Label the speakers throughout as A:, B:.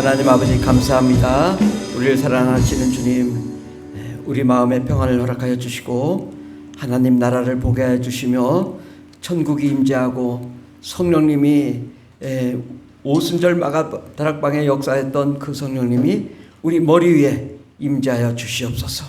A: 하나님 아버지 감사합니다. 우리를 사랑하시는 주님, 우리 마음의 평안을 허락하여 주시고 하나님 나라를 보게 해 주시며 천국이 임재하고 성령님이 오순절 마가다락방에 역사했던 그 성령님이 우리 머리 위에 임재하여 주시옵소서.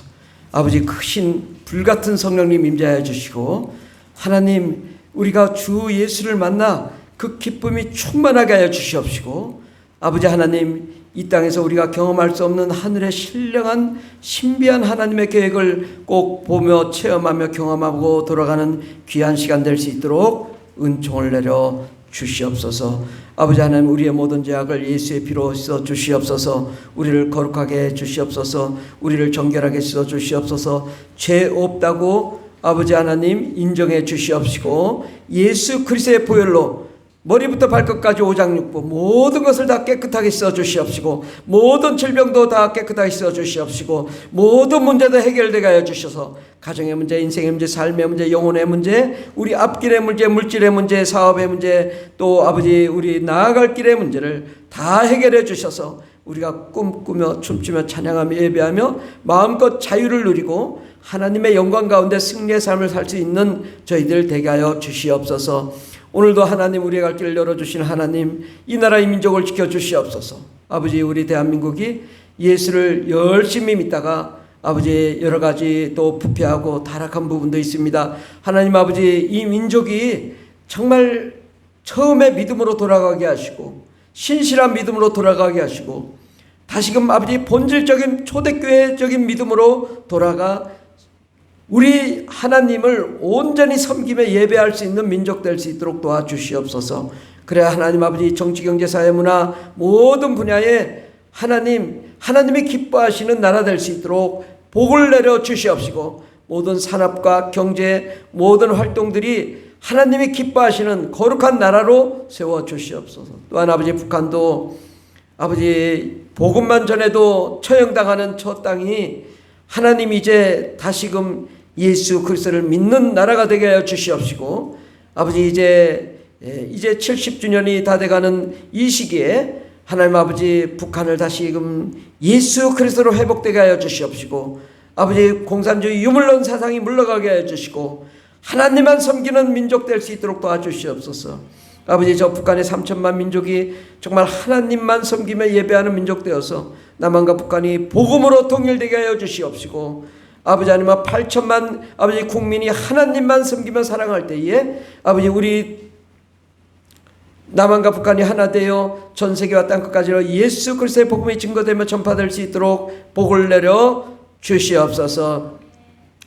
A: 아버지 크신 불같은 성령님 임재하여 주시고 하나님 우리가 주 예수를 만나 그 기쁨이 충만하게 하여 주시옵시고 아버지 하나님 이 땅에서 우리가 경험할 수 없는 하늘의 신령한 신비한 하나님의 계획을 꼭 보며 체험하며 경험하고 돌아가는 귀한 시간 될 수 있도록 은총을 내려 주시옵소서. 아버지 하나님 우리의 모든 죄악을 예수의 피로 씻어 주시옵소서. 우리를 거룩하게 해 주시옵소서. 우리를 정결하게 씻어 주시옵소서. 죄 없다고 아버지 하나님 인정해 주시옵시고 예수 그리스도의 보혈로 머리부터 발끝까지 오장육부 모든 것을 다 깨끗하게 씻어 주시옵시고 모든 질병도 다 깨끗하게 씻어 주시옵시고 모든 문제도 해결되게 하여 주셔서 가정의 문제, 인생의 문제, 삶의 문제, 영혼의 문제, 우리 앞길의 문제, 물질의 문제, 사업의 문제, 또 아버지 우리 나아갈 길의 문제를 다 해결해 주셔서 우리가 꿈꾸며 춤추며 찬양하며 예배하며 마음껏 자유를 누리고 하나님의 영광 가운데 승리의 삶을 살 수 있는 저희들 되게 하여 주시옵소서. 오늘도 하나님 우리의 갈 길을 열어주신 하나님 이 나라의 민족을 지켜주시옵소서. 아버지 우리 대한민국이 예수를 열심히 믿다가 아버지 여러 가지 또 부패하고 타락한 부분도 있습니다. 하나님 아버지 이 민족이 정말 처음에 믿음으로 돌아가게 하시고 신실한 믿음으로 돌아가게 하시고 다시금 아버지 본질적인 초대교회적인 믿음으로 돌아가 우리 하나님을 온전히 섬기며 예배할 수 있는 민족 될 수 있도록 도와주시옵소서. 그래야 하나님 아버지 정치, 경제, 사회, 문화 모든 분야에 하나님이 기뻐하시는 나라 될 수 있도록 복을 내려 주시옵시고 모든 산업과 경제 모든 활동들이 하나님이 기뻐하시는 거룩한 나라로 세워 주시옵소서. 또한 아버지 북한도 아버지 복음만 전해도 처형당하는 저 땅이 하나님 이제 다시금 예수 그리스도를 믿는 나라가 되게 하여 주시옵시고 아버지 이제 70주년이 다 돼가는 이 시기에 하나님 아버지 북한을 다시금 예수 그리스도로 회복되게 하여 주시옵시고 아버지 공산주의 유물론 사상이 물러가게 하여 주시고 하나님만 섬기는 민족 될 수 있도록 도와주시옵소서. 아버지 저 북한의 3천만 민족이 정말 하나님만 섬기며 예배하는 민족 되어서 남한과 북한이 복음으로 통일되게 하여 주시옵시고 아버지 하나님 8천만 아버지 국민이 하나님만 섬기며 사랑할 때에 아버지 우리 남한과 북한이 하나 되어 전 세계와 땅끝까지로 예수 그리스도의 복음이 증거되며 전파될 수 있도록 복을 내려 주시옵소서.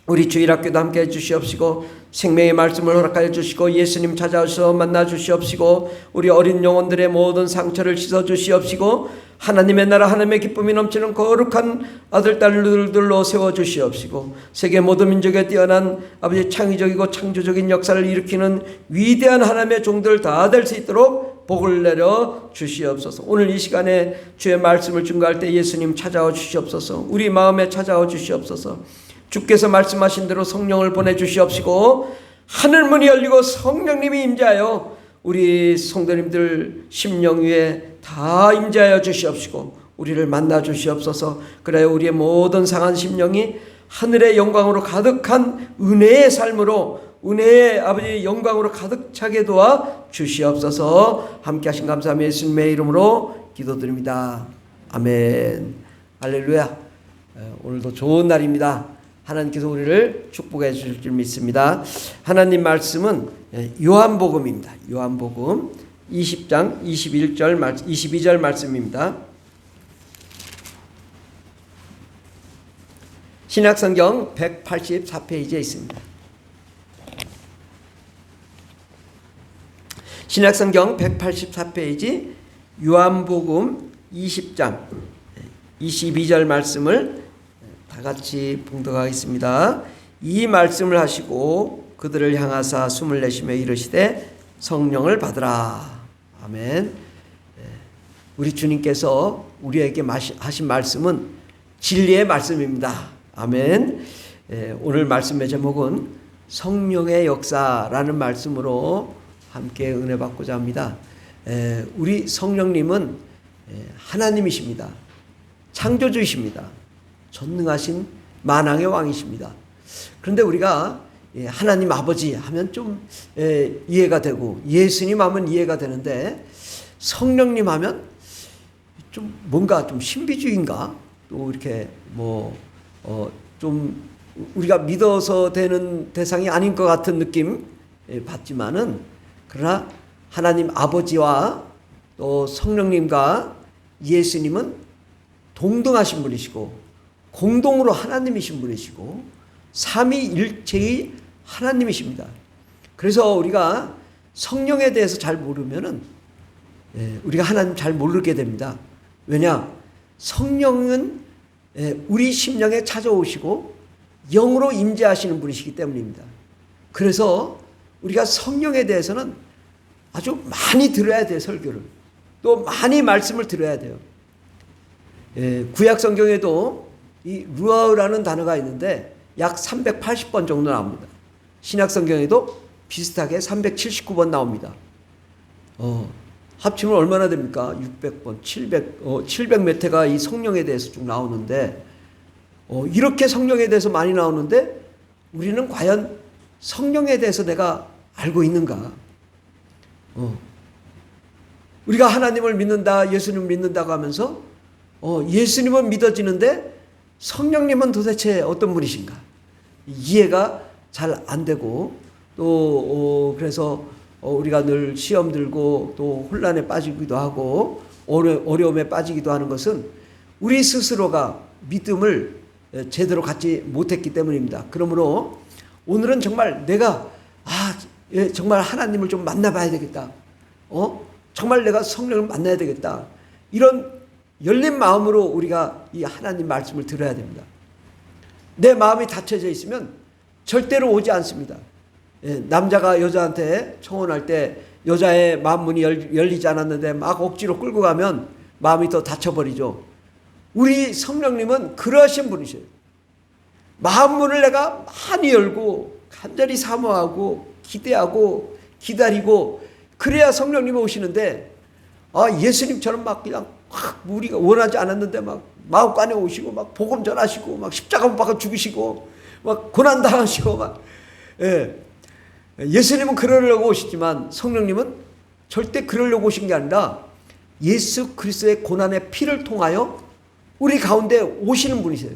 A: 우리 주일학교도 함께 해주시옵시고 생명의 말씀을 허락하여 주시고 예수님 찾아오셔서 만나 주시옵시고 우리 어린 영혼들의 모든 상처를 씻어 주시옵시고 하나님의 나라 하나님의 기쁨이 넘치는 거룩한 아들 딸들로 세워 주시옵시고 세계 모든 민족에 뛰어난 아버지 창의적이고 창조적인 역사를 일으키는 위대한 하나님의 종들 다 될 수 있도록 복을 내려 주시옵소서. 오늘 이 시간에 주의 말씀을 증거할 때 예수님 찾아와 주시옵소서. 우리 마음에 찾아와 주시옵소서. 주께서 말씀하신 대로 성령을 보내주시옵시고 하늘문이 열리고 성령님이 임재하여 우리 성도님들 심령 위에 다 임재하여 주시옵시고 우리를 만나 주시옵소서. 그래야 우리의 모든 상한 심령이 하늘의 영광으로 가득한 은혜의 삶으로 은혜의 아버지 영광으로 가득 차게 도와 주시옵소서. 함께 하신 감사함 예수님의 이름으로 기도드립니다. 아멘. 할렐루야. 오늘도 좋은 날입니다. 하나님께서 우리를 축복해 주실 줄 믿습니다. 하나님 말씀은 요한복음입니다. 요한복음 20장 22절 말씀입니다. 신약성경 184페이지에 있습니다. 신약성경 184페이지 요한복음 20장 22절 말씀을 다 같이 봉독하겠습니다. 이 말씀을 하시고 그들을 향하사 숨을 내쉬며 이르시되 성령을 받으라. 아멘. 우리 주님께서 우리에게 하신 말씀은 진리의 말씀입니다. 아멘. 오늘 말씀의 제목은 성령의 역사라는 말씀으로 함께 은혜 받고자 합니다. 우리 성령님은 하나님이십니다. 창조주이십니다. 전능하신 만왕의 왕이십니다. 그런데 우리가 하나님 아버지 하면 좀 이해가 되고, 예수님 하면 이해가 되는데, 성령님 하면 좀 뭔가 좀 신비주의인가? 또 이렇게 좀 우리가 믿어서 되는 대상이 아닌 것 같은 느낌 받지만은, 그러나 하나님 아버지와 또 성령님과 예수님은 동등하신 분이시고 공동으로 하나님이신 분이시고 삼위일체의 하나님이십니다. 그래서 우리가 성령에 대해서 잘 모르면은 우리가 하나님 잘 모르게 됩니다. 왜냐? 성령은 우리 심령에 찾아오시고 영으로 임재하시는 분이시기 때문입니다. 그래서 우리가 성령에 대해서는 아주 많이 들어야 돼요. 설교를. 또 많이 말씀을 들어야 돼요. 구약 성경에도 이 루아우라는 단어가 있는데 약 380번 정도 나옵니다. 신약 성경에도 비슷하게 379번 나옵니다. 합치면 얼마나 됩니까? 600번, 700 몇 회가 이 성령에 대해서 쭉 나오는데, 이렇게 성령에 대해서 많이 나오는데 우리는 과연 성령에 대해서 내가 알고 있는가? 우리가 하나님을 믿는다, 예수님을 믿는다고 하면서 예수님은 믿어지는데 성령님은 도대체 어떤 분이신가? 이해가 잘 안 되고, 또 그래서 우리가 늘 시험 들고 또 혼란에 빠지기도 하고 어려움에 빠지기도 하는 것은 우리 스스로가 믿음을 제대로 갖지 못했기 때문입니다. 그러므로 오늘은 정말 내가 정말 하나님을 좀 만나봐야 되겠다. 정말 내가 성령을 만나야 되겠다. 이런 열린 마음으로 우리가 이 하나님 말씀을 들어야 됩니다. 내 마음이 닫혀져 있으면 절대로 오지 않습니다. 남자가 여자한테 청혼할 때 여자의 마음문이 열리지 않았는데 막 억지로 끌고 가면 마음이 더 닫혀버리죠. 우리 성령님은 그러신 분이셔요. 마음문을 내가 많이 열고 간절히 사모하고 기대하고 기다리고 그래야 성령님이 오시는데, 예수님처럼 막 그냥 우리가 원하지 않았는데 막 마음간에 오시고 막 복음 전하시고 막 십자가 못 박아 죽으시고 막 고난 당하시고 막 예수님은 그러려고 오시지만 성령님은 절대 그러려고 오신 게 아니라 예수 그리스도의 고난의 피를 통하여 우리 가운데 오시는 분이세요.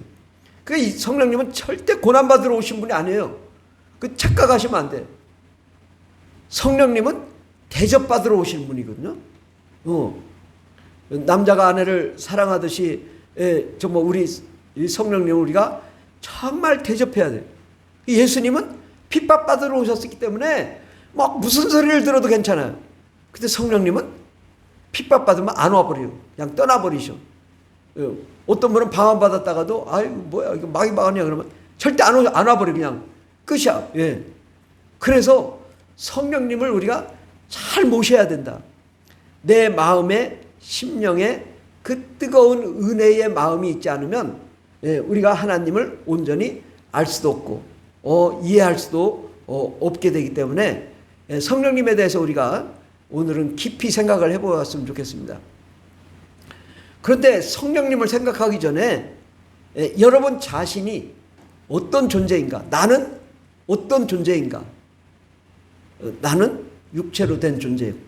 A: 그 성령님은 절대 고난 받으러 오신 분이 아니에요. 그 착각하시면 안 돼. 성령님은 대접받으러 오시는 분이거든요. 남자가 아내를 사랑하듯이 정말 우리 성령님을 우리가 정말 대접해야 돼요. 예수님은 핍박받으러 오셨기 때문에 막 무슨 소리를 들어도 괜찮아요. 근데 성령님은 핍박받으면 안 와버려요. 그냥 떠나버리셔. 어떤 분은 방언받았다가도 뭐야 이거 마귀 박았냐 그러면 절대 안 와버려. 그냥 끝이야. 그래서 성령님을 우리가 잘 모셔야 된다. 내 마음에 심령에 그 뜨거운 은혜의 마음이 있지 않으면 우리가 하나님을 온전히 알 수도 없고 이해할 수도 없게 되기 때문에 성령님에 대해서 우리가 오늘은 깊이 생각을 해보았으면 좋겠습니다. 그런데 성령님을 생각하기 전에 여러분 자신이 어떤 존재인가? 나는 어떤 존재인가? 나는 육체로 된 존재고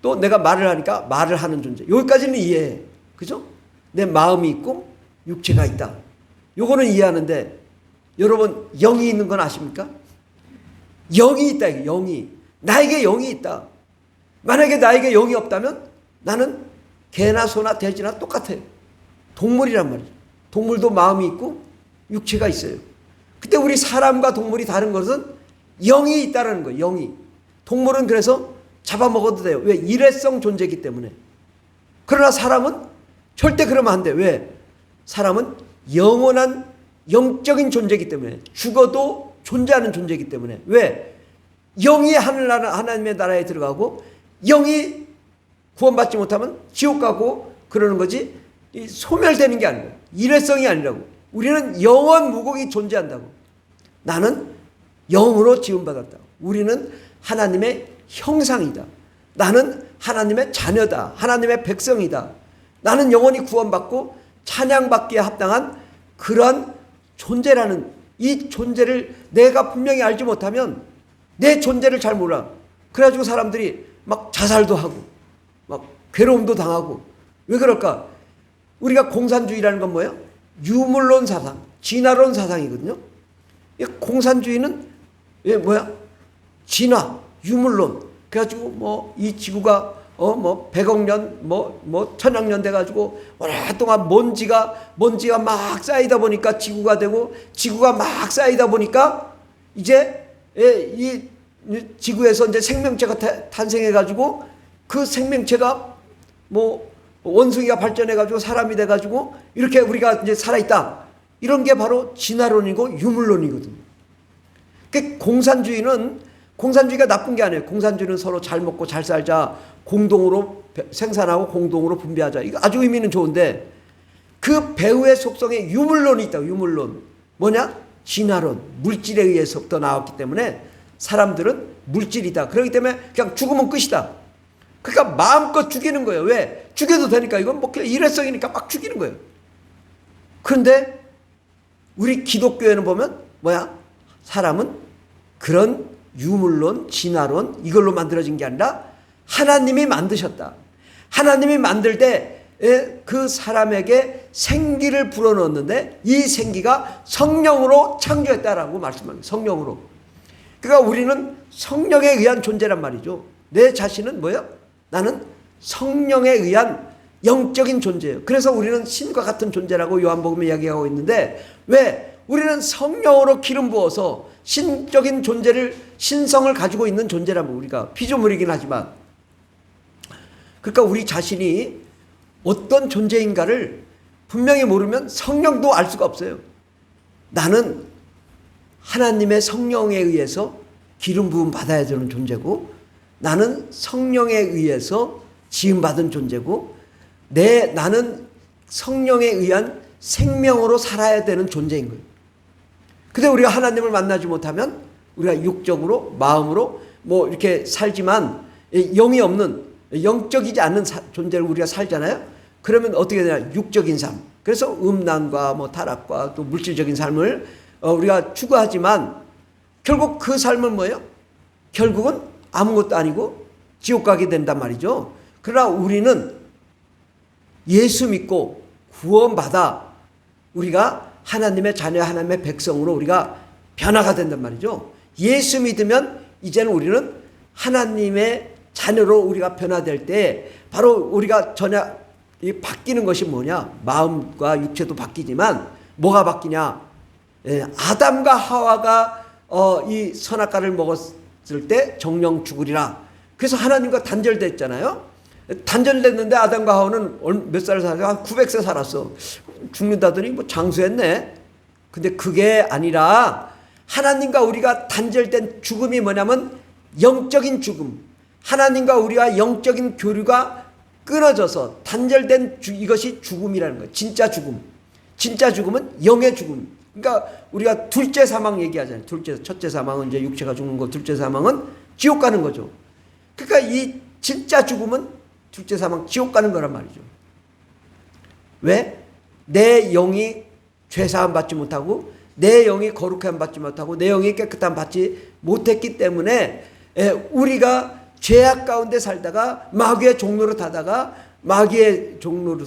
A: 또 내가 말을 하니까 말을 하는 존재. 여기까지는 이해해. 그죠? 내 마음이 있고 육체가 있다. 요거는 이해하는데 여러분 영이 있는 건 아십니까? 영이 있다. 영이. 나에게 영이 있다. 만약에 나에게 영이 없다면 나는 개나 소나 돼지나 똑같아요. 동물이란 말이죠. 동물도 마음이 있고 육체가 있어요. 근데 우리 사람과 동물이 다른 것은 영이 있다는 거예요. 영이. 동물은 그래서 잡아먹어도 돼요. 왜? 일회성 존재이기 때문에. 그러나 사람은 절대 그러면 안 돼. 왜? 사람은 영원한 영적인 존재이기 때문에. 죽어도 존재하는 존재이기 때문에. 왜? 영이 하나님의 나라에 들어가고 영이 구원받지 못하면 지옥 가고 그러는 거지 소멸되는 게 아니고 일회성이 아니라고. 우리는 영원 무궁히 존재한다고. 나는 영으로 지음받았다. 우리는 하나님의 형상이다. 나는 하나님의 자녀다. 하나님의 백성이다. 나는 영원히 구원받고 찬양받기에 합당한 그러한 존재라는 이 존재를 내가 분명히 알지 못하면 내 존재를 잘 몰라. 그래가지고 사람들이 막 자살도 하고 막 괴로움도 당하고. 왜 그럴까? 우리가 공산주의라는 건 뭐예요? 유물론 사상, 진화론 사상이거든요. 이 공산주의는 뭐야? 진화, 유물론. 그래가지고 뭐 이 지구가 뭐 100억 년, 뭐 천억 년 돼가지고 오랫동안 먼지가 막 쌓이다 보니까 지구가 되고, 지구가 막 쌓이다 보니까 이제 이 지구에서 이제 생명체가 탄생해가지고 그 생명체가 뭐 원숭이가 발전해가지고 사람이 돼가지고 이렇게 우리가 이제 살아있다. 이런 게 바로 진화론이고 유물론이거든요. 그 공산주의가 나쁜 게 아니에요. 공산주의는 서로 잘 먹고 잘 살자, 공동으로 생산하고 공동으로 분배하자. 이거 아주 의미는 좋은데 그 배후의 속성에 유물론이 있다고. 유물론. 뭐냐? 진화론. 물질에 의해서부터 나왔기 때문에 사람들은 물질이다. 그렇기 때문에 그냥 죽으면 끝이다. 그러니까 마음껏 죽이는 거예요. 왜? 죽여도 되니까. 이건 뭐 일회성이니까 막 죽이는 거예요. 그런데 우리 기독교에는 보면 뭐야? 사람은 그런 유물론, 진화론 이걸로 만들어진 게 아니라 하나님이 만드셨다. 하나님이 만들 때 그 사람에게 생기를 불어넣었는데 이 생기가 성령으로 창조했다라고 말씀합니다. 성령으로. 그러니까 우리는 성령에 의한 존재란 말이죠. 내 자신은 뭐예요? 나는 성령에 의한 영적인 존재예요. 그래서 우리는 신과 같은 존재라고 요한복음에 이야기하고 있는데, 왜? 우리는 성령으로 기름 부어서 신적인 존재를, 신성을 가지고 있는 존재라면 우리가 피조물이긴 하지만, 그러니까 우리 자신이 어떤 존재인가를 분명히 모르면 성령도 알 수가 없어요. 나는 하나님의 성령에 의해서 기름 부음 받아야 되는 존재고, 나는 성령에 의해서 지음받은 존재고, 나는 성령에 의한 생명으로 살아야 되는 존재인 거예요. 근데 우리가 하나님을 만나지 못하면 우리가 육적으로, 마음으로 뭐 이렇게 살지만 영이 없는, 영적이지 않는 존재를 우리가 살잖아요. 그러면 어떻게 되냐? 육적인 삶. 그래서 음란과 뭐 타락과 또 물질적인 삶을 우리가 추구하지만 결국 그 삶은 뭐예요? 결국은 아무것도 아니고 지옥 가게 된단 말이죠. 그러나 우리는 예수 믿고 구원받아 우리가 하나님의 자녀, 하나님의 백성으로 우리가 변화가 된단 말이죠. 예수 믿으면 이제는 우리는 하나님의 자녀로 우리가 변화될 때 바로 우리가 바뀌는 것이 뭐냐? 마음과 육체도 바뀌지만 뭐가 바뀌냐? 아담과 하와가 이 선악과를 먹었을 때 정령 죽으리라. 그래서 하나님과 단절됐잖아요. 단절됐는데 아담과 하와는 몇 살 살았어? 한 900세 살았어. 죽는다더니 뭐 장수했네. 근데 그게 아니라 하나님과 우리가 단절된 죽음이 뭐냐면 영적인 죽음. 하나님과 우리가 영적인 교류가 끊어져서 단절된 이것이 죽음이라는 거예요. 진짜 죽음. 진짜 죽음은 영의 죽음. 그러니까 우리가 둘째 사망 얘기하잖아요. 첫째 사망은 이제 육체가 죽는 거, 둘째 사망은 지옥 가는 거죠. 그러니까 이 진짜 죽음은 둘째 사망, 지옥 가는 거란 말이죠. 왜? 내 영이 죄사함 받지 못하고, 내 영이 거룩함 받지 못하고, 내 영이 깨끗함 받지 못했기 때문에 우리가 죄악 가운데 살다가 마귀의 종로로 타다가 마귀의 종로로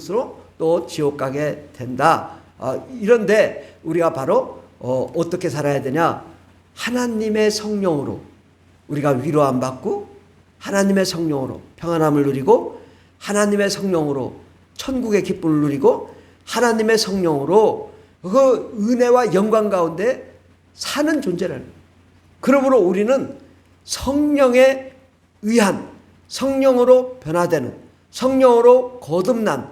A: 또 지옥 가게 된다. 이런데 우리가 바로 어떻게 살아야 되냐? 하나님의 성령으로 우리가 위로함 받고, 하나님의 성령으로 평안함을 누리고, 하나님의 성령으로 천국의 기쁨을 누리고, 하나님의 성령으로 그 은혜와 영광 가운데 사는 존재라는 거예요. 그러므로 우리는 성령에 의한, 성령으로 변화되는, 성령으로 거듭난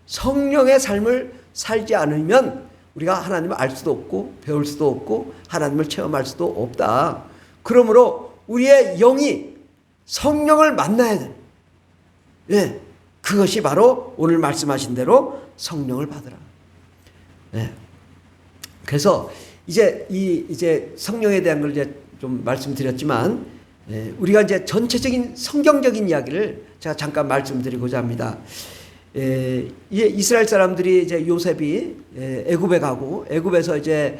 A: 성령의 삶을 살지 않으면 우리가 하나님을 알 수도 없고 배울 수도 없고 하나님을 체험할 수도 없다. 그러므로 우리의 영이 성령을 만나야 돼. 예, 그것이 바로 오늘 말씀하신 대로 성령을 받으라. 예. 그래서 이제 성령에 대한 걸 이제 좀 말씀드렸지만, 우리가 이제 전체적인 성경적인 이야기를 제가 잠깐 말씀드리고자 합니다. 이스라엘 사람들이 이제 요셉이 애굽에 가고 애굽에서 이제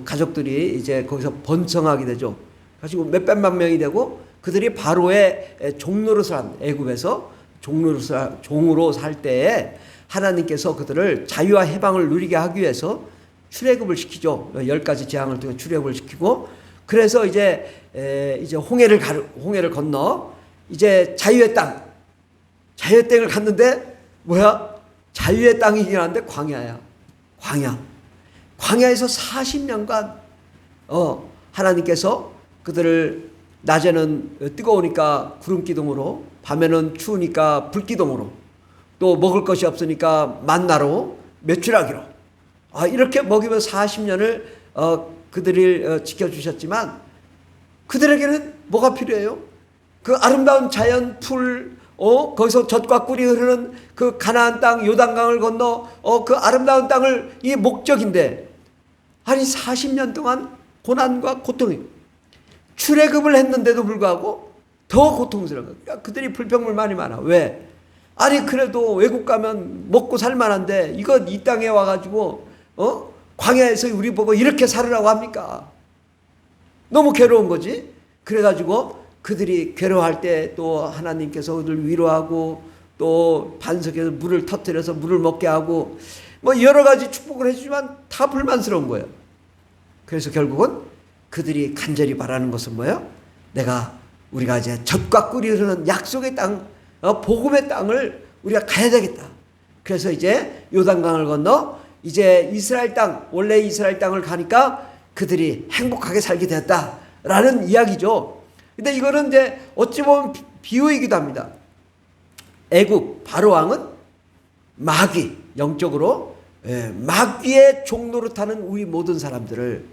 A: 가족들이 이제 거기서 번성하게 되죠. 가지고 몇백만 명이 되고 그들이 바로의 종로로 애굽에서 종으로 살 때에 하나님께서 그들을 자유와 해방을 누리게 하기 위해서 출애굽을 시키죠. 10가지 재앙을 통해 출애굽을 시키고 그래서 이제 홍해를 건너 이제 자유의 땅을 갔는데 뭐야? 자유의 땅이긴 한데 광야야. 광야에서 40년간 하나님께서 그들을 낮에는 뜨거우니까 구름 기둥으로, 밤에는 추우니까 불 기둥으로, 또 먹을 것이 없으니까 만나로, 메추라기로 이렇게 먹이면서 40년을 그들을 지켜주셨지만 그들에게는 뭐가 필요해요? 그 아름다운 자연 풀, 거기서 젖과 꿀이 흐르는 그 가나안 땅 요단강을 건너 그 아름다운 땅을 이 목적인데 아니 40년 동안 고난과 고통이 출애굽을 했는데도 불구하고 더 고통스러운 거예요. 그러니까 그들이 불평불만이 많아. 왜? 아니 그래도 외국 가면 먹고 살만한데 이거 이 땅에 와가지고 광야에서 우리 보고 이렇게 살으라고 합니까? 너무 괴로운 거지. 그래가지고 그들이 괴로워할 때 또 하나님께서 그들을 위로하고 또 반석에서 물을 터뜨려서 물을 먹게 하고 뭐 여러 가지 축복을 해주지만 다 불만스러운 거예요. 그래서 결국은 그들이 간절히 바라는 것은 뭐예요? 우리가 이제 젖과 꿀이 흐르는 약속의 땅, 복음의 땅을 우리가 가야 되겠다. 그래서 이제 요단강을 건너 이제 이스라엘 땅, 원래 이스라엘 땅을 가니까 그들이 행복하게 살게 되었다라는 이야기죠. 근데 이거는 이제 어찌 보면 비유이기도 합니다. 애굽 바로 왕은 마귀, 영적으로 마귀의 종로로 타는 우리 모든 사람들을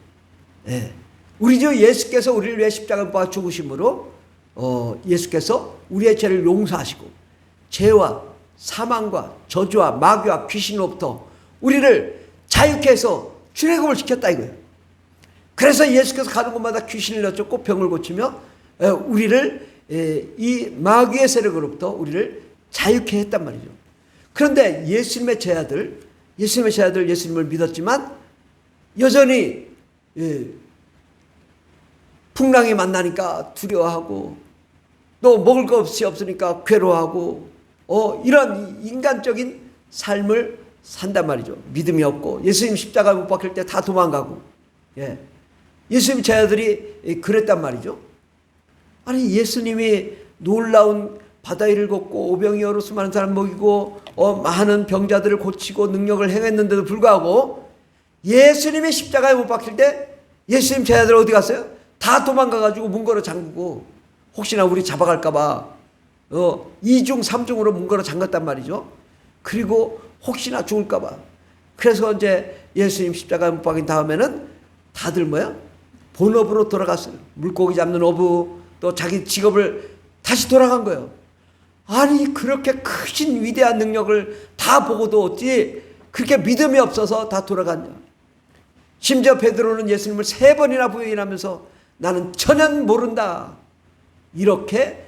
A: 우리 주 예수께서 우리를 위해 십자가에 못 박아 죽으심으로 예수께서 우리의 죄를 용서하시고 죄와 사망과 저주와 마귀와 귀신으로부터 우리를 자유케 해서 출애굽을 시켰다 이거예요. 그래서 예수께서 가는 곳마다 귀신을 내쫓고 병을 고치며 우리를 이 마귀의 세력으로부터 우리를 자유케 했단 말이죠. 그런데 예수님의 제자들 예수님을 믿었지만 여전히 풍랑이 만나니까 두려워하고 또 먹을 것이 없으니까 괴로워하고 이런 인간적인 삶을 산단 말이죠. 믿음이 없고 예수님 십자가에 못 박힐 때 다 도망가고 예수님 제자들이 그랬단 말이죠. 아니 예수님이 놀라운 바다 위를 걷고 오병이 어로 수많은 사람 먹이고 많은 병자들을 고치고 능력을 행했는데도 불구하고 예수님이 십자가에 못 박힐 때 예수님 제자들 어디 갔어요? 다 도망가가지고 문 걸어 잠그고 혹시나 우리 잡아갈까 봐 2중 3중으로 문 걸어 잠갔단 말이죠. 그리고 혹시나 죽을까 봐. 그래서 이제 예수님 십자가에 못 박힌 다음에는 다들 뭐야? 본업으로 돌아갔어요. 물고기 잡는 어부, 또 자기 직업을 다시 돌아간 거예요. 아니 그렇게 크신 위대한 능력을 다 보고도 어찌 그렇게 믿음이 없어서 다 돌아갔냐. 심지어 베드로는 예수님을 3번이나 부인하면서 나는 전혀 모른다. 이렇게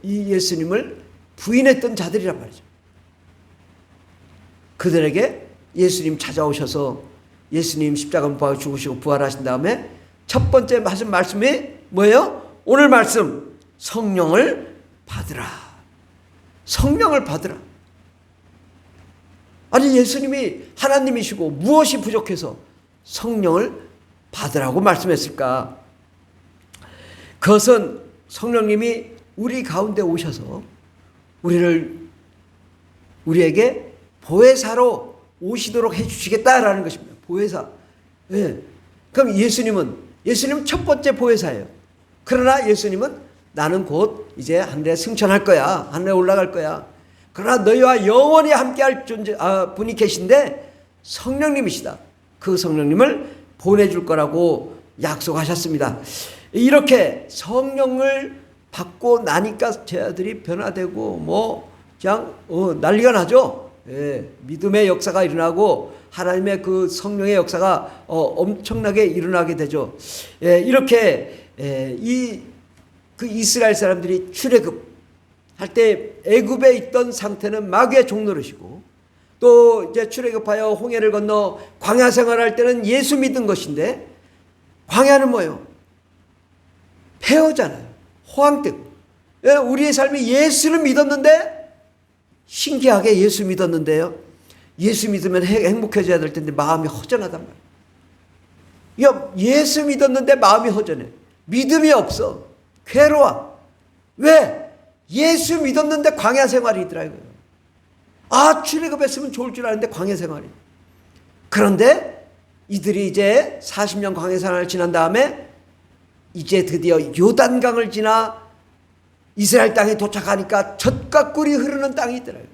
A: 이 예수님을 부인했던 자들이란 말이죠. 그들에게 예수님 찾아오셔서 예수님 십자가 못 박아 죽으시고 부활하신 다음에 첫 번째 하신 말씀이 뭐예요? 오늘 말씀 성령을 받으라. 성령을 받으라. 아니 예수님이 하나님이시고 무엇이 부족해서 성령을 받으라고 말씀했을까? 그것은 성령님이 우리 가운데 오셔서 우리에게 보혜사로 오시도록 해주시겠다라는 것입니다. 보혜사. 그럼 예수님은 첫 번째 보혜사예요. 그러나 예수님은 나는 곧 이제 하늘에 승천할 거야. 하늘에 올라갈 거야. 그러나 너희와 영원히 함께할 분이 계신데 성령님이시다. 그 성령님을 보내줄 거라고 약속하셨습니다. 이렇게 성령을 받고 나니까 제자들이 변화되고 그냥 난리가 나죠. 믿음의 역사가 일어나고 하나님의 그 성령의 역사가 엄청나게 일어나게 되죠. 그 이스라엘 사람들이 출애굽 할 때 애굽에 있던 상태는 마귀의 종노릇이고, 또 이제 출애굽하여 홍해를 건너 광야 생활할 때는 예수 믿은 것인데, 광야는 뭐예요? 폐허잖아요. 호황ទឹក. 우리의 삶이 예수를 믿었는데, 신기하게 예수 믿었는데요, 예수 믿으면 행복해져야 될 텐데 마음이 허전하단 말이에요. 예수 믿었는데 마음이 허전해. 믿음이 없어. 괴로워. 왜? 예수 믿었는데 광야 생활이더라고요. 출애굽했으면 좋을 줄 알았는데 광야 생활이. 그런데 이들이 이제 40년 광야 생활을 지난 다음에 이제 드디어 요단강을 지나 이스라엘 땅에 도착하니까 젖과 꿀이 흐르는 땅이 있더라고요.